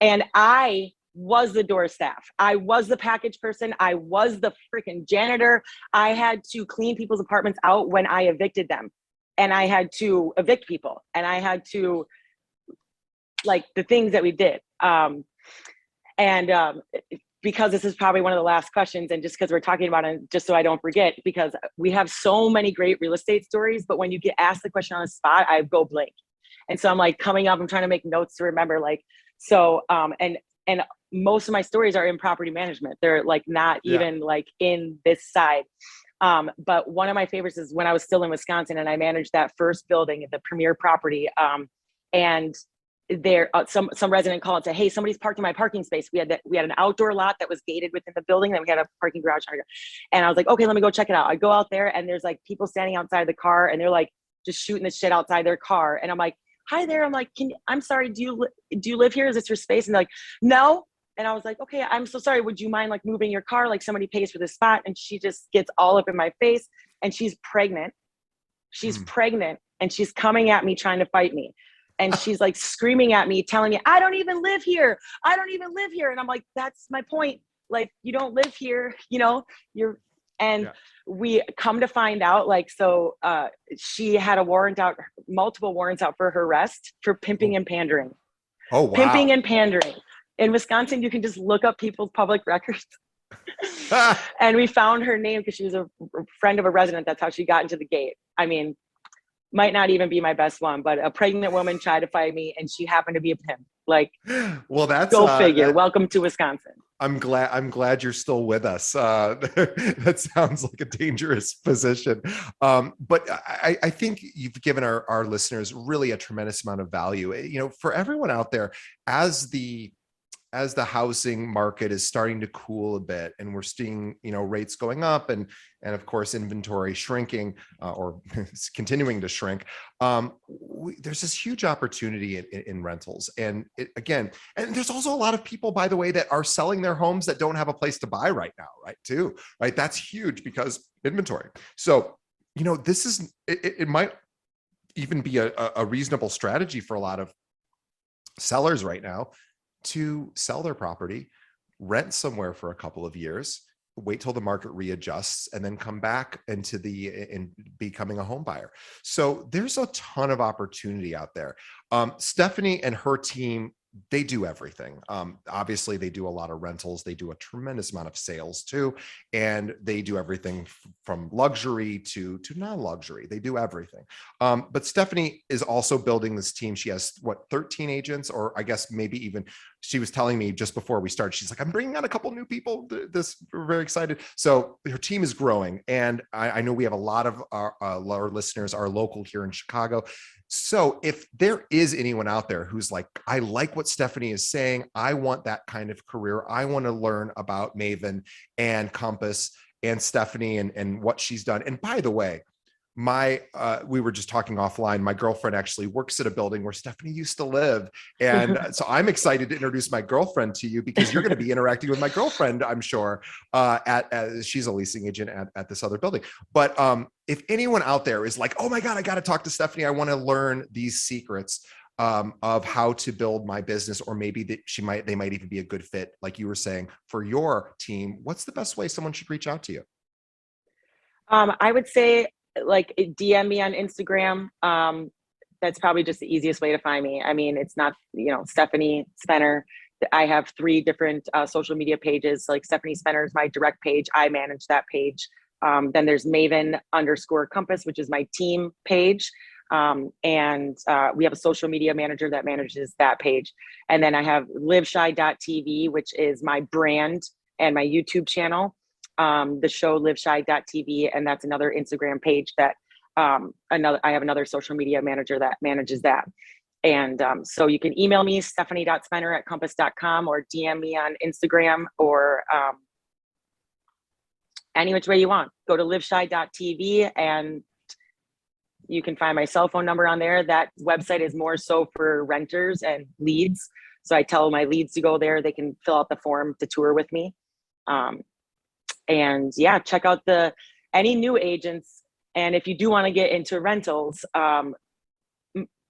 and I was the door staff. I was the package person. I was the freaking janitor. I had to clean people's apartments out when I evicted them. And I had to evict people. And I had to, like, the things that we did. Because this is probably one of the last questions, and just because we're talking about it, just so I don't forget, because we have so many great real estate stories, but when you get asked the question on the spot, I go blank. And so I'm like coming up, I'm trying to make notes to remember, like, so, and most of my stories are in property management. They're like not even like in this side. But one of my favorites is when I was still in Wisconsin and I managed that first building at the premier property. And there, some resident called and said, "Hey, somebody's parked in my parking space." We had an outdoor lot that was gated within the building. Then we had a parking garage. And I was like, "Okay, let me go check it out." I go out there and there's like people standing outside the car and they're like just shooting the shit outside their car. And I'm like, "Hi there." I'm like, I'm sorry. Do you live here? Is this your space? And they're like, "No." And I was like, "Okay, I'm so sorry. Would you mind like moving your car? Like somebody pays for this spot." And she just gets all up in my face, and she's pregnant. She's pregnant and she's coming at me trying to fight me. And she's like screaming at me, telling me, "I don't even live here. I don't even live here." And I'm like, that's my point. Like, you don't live here, you know, we come to find out, like, so she had multiple warrants out for her arrest for pimping and pandering. Oh, wow. Pimping and pandering. In Wisconsin, you can just look up people's public records. And we found her name because she was a friend of a resident. That's how she got into the gate. I mean, might not even be my best one, but a pregnant woman tried to fight me and she happened to be a pimp. Like, well, that's go figure. Welcome to Wisconsin. I'm glad you're still with us. That sounds like a dangerous position. But I think you've given our listeners really a tremendous amount of value. You know, for everyone out there, as the housing market is starting to cool a bit and we're seeing, you know, rates going up and of course inventory shrinking or continuing to shrink, there's this huge opportunity in rentals. And and there's also a lot of people, by the way, that are selling their homes that don't have a place to buy right now, right? That's huge because inventory. So, you know, it might even be a reasonable strategy for a lot of sellers right now to sell their property, rent somewhere for a couple of years, wait till the market readjusts, and then come back in becoming a home buyer. So there's a ton of opportunity out there. Stephanie and her team, they do everything. Obviously, they do a lot of rentals. They do a tremendous amount of sales too, and they do everything from luxury to non-luxury. They do everything. But Stephanie is also building this team. She has 13 agents, or I guess maybe even. She was telling me just before we started, she's like, "I'm bringing on a couple new people. We're very excited." So her team is growing, and I know we have a lot of our listeners are local here in Chicago. So if there is anyone out there who's like, "I like what Stephanie is saying. I want that kind of career. I want to learn about Maven and Compass and Stephanie and what she's done." And by the way, we were just talking offline. My girlfriend actually works at a building where Stephanie used to live. And so I'm excited to introduce my girlfriend to you because you're going to be interacting with my girlfriend, I'm sure, she's a leasing agent at this other building. But if anyone out there is like, "Oh my God, I got to talk to Stephanie. I want to learn these secrets of how to build my business," or maybe they might even be a good fit, like you were saying, for your team, what's the best way someone should reach out to you? I would say, like, DM me on Instagram. That's probably just the easiest way to find me. I mean, it's not, you know, Stephanie Spenner. I have 3 different social media pages. Like, Stephanie Spenner is my direct page. I manage that page. Then there's Maven_Compass, which is my team page. And we have a social media manager that manages that page. And then I have liveshy.tv, which is my brand and my YouTube channel. The show liveshy.tv, and that's another Instagram page that I have another social media manager that manages that. And so you can email me, stephanie.spenner@compass.com, or DM me on Instagram, or any which way you want. Go to liveshy.tv and You can find my cell phone number on there. That website is more so for renters and leads. So I tell my leads to go there. They can fill out the form to tour with me. And yeah, check out any new agents. And if you do want to get into rentals,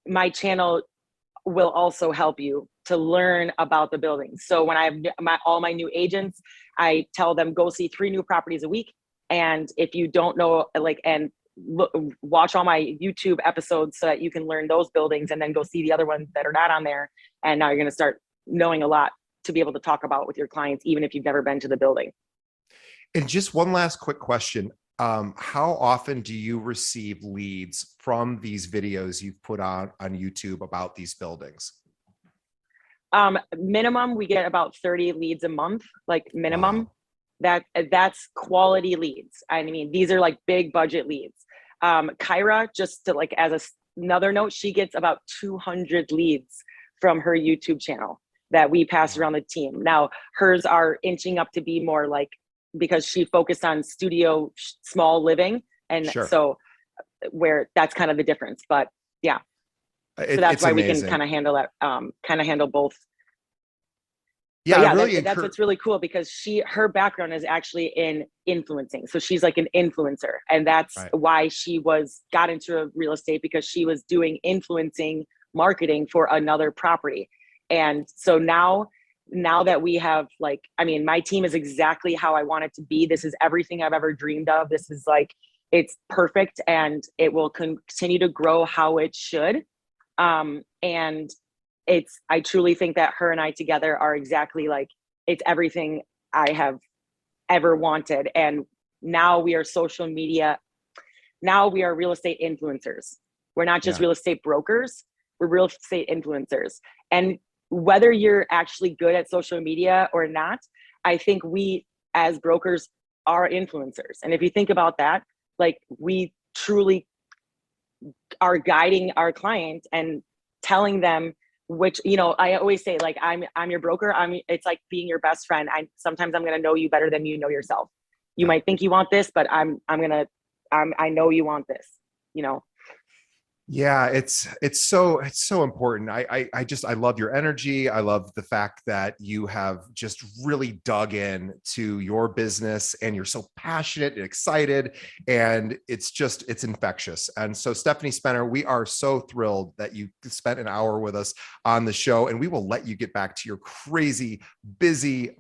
my channel will also help you to learn about the buildings. So when I have all my new agents, I tell them go see 3 new properties a week. And if you don't know, watch all my YouTube episodes so that you can learn those buildings, and then go see the other ones that are not on there. And now you're going to start knowing a lot to be able to talk about with your clients, even if you've never been to the building. And just one last quick question. How often do you receive leads from these videos you've put on YouTube about these buildings? Minimum, we get about 30 leads a month, like minimum. Wow. That's quality leads. I mean, these are like big budget leads. Kyra, just to like as another note, she gets about 200 leads from her YouTube channel that we pass around the team. Now hers are inching up to be more like, because she focused on studio small living, and Sure. So where that's kind of the difference. But yeah, so that's why amazing. We can kind of handle that, handle both. Yeah, yeah, that's what's really cool, because her background is actually in influencing. So she's like an influencer, and that's why she got into real estate, because she was doing influencing marketing for another property. And so now that we have my team is exactly how I want it to be. This is everything I've ever dreamed of. This is it's perfect, and it will continue to grow how it should. And I truly think that her and I together are exactly it's everything I have ever wanted. And now we are social media. Now we are real estate influencers. We're not just real estate brokers. We're real estate influencers. And whether you're actually good at social media or not, I think we as brokers are influencers. And if you think about that, we truly are guiding our clients and telling them which, I always say, I'm your broker. It's like being your best friend. Sometimes I'm going to know you better than you know yourself. You might think you want this, but I know you want this, Yeah, it's so important. I love your energy. I love the fact that you have just really dug in to your business, and you're so passionate and excited, and it's infectious. And so, Stephanie Spenner, we are so thrilled that you spent an hour with us on the show, and we will let you get back to your crazy, busy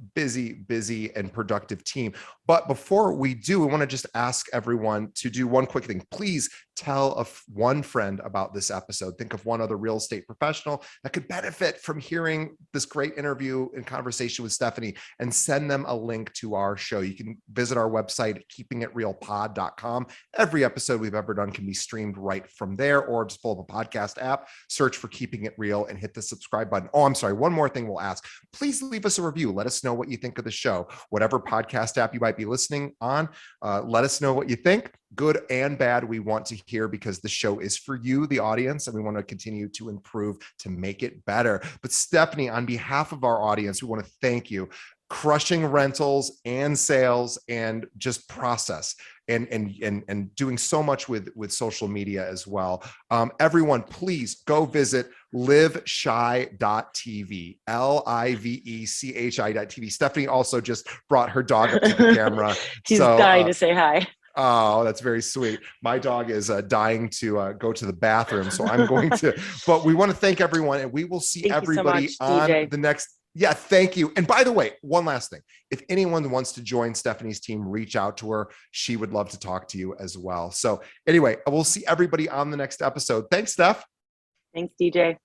and productive team. But before we do, we want to just ask everyone to do one quick thing. Please tell one friend about this episode. Think of one other real estate professional that could benefit from hearing this great interview and conversation with Stephanie, and send them a link to our show. You can visit our website, keepingitrealpod.com. Every episode we've ever done can be streamed right from there, or just pull up a podcast app, search for Keeping It Real, and hit the subscribe button. Oh, I'm sorry. One more thing we'll ask. Please leave us a review. Let us know what you think of the show. Whatever podcast app you might be listening on, let us know what you think. Good and bad, we want to hear, because the show is for you, the audience, and we want to continue to improve to make it better. But Stephanie, on behalf of our audience, we want to thank you. Crushing rentals and sales and just process, and doing so much with social media as well. Everyone, please go visit liveshy.tv, LIVECHI.tv. Stephanie also just brought her dog up to the camera. He's dying to say hi. Oh, that's very sweet. My dog is dying to go to the bathroom, so I'm going to, but we want to thank everyone, and we will see everybody so much, on DJ. The next. Yeah, thank you. And by the way, one last thing. If anyone wants to join Stephanie's team, reach out to her. She would love to talk to you as well. So anyway, we'll see everybody on the next episode. Thanks, Steph. Thanks, DJ.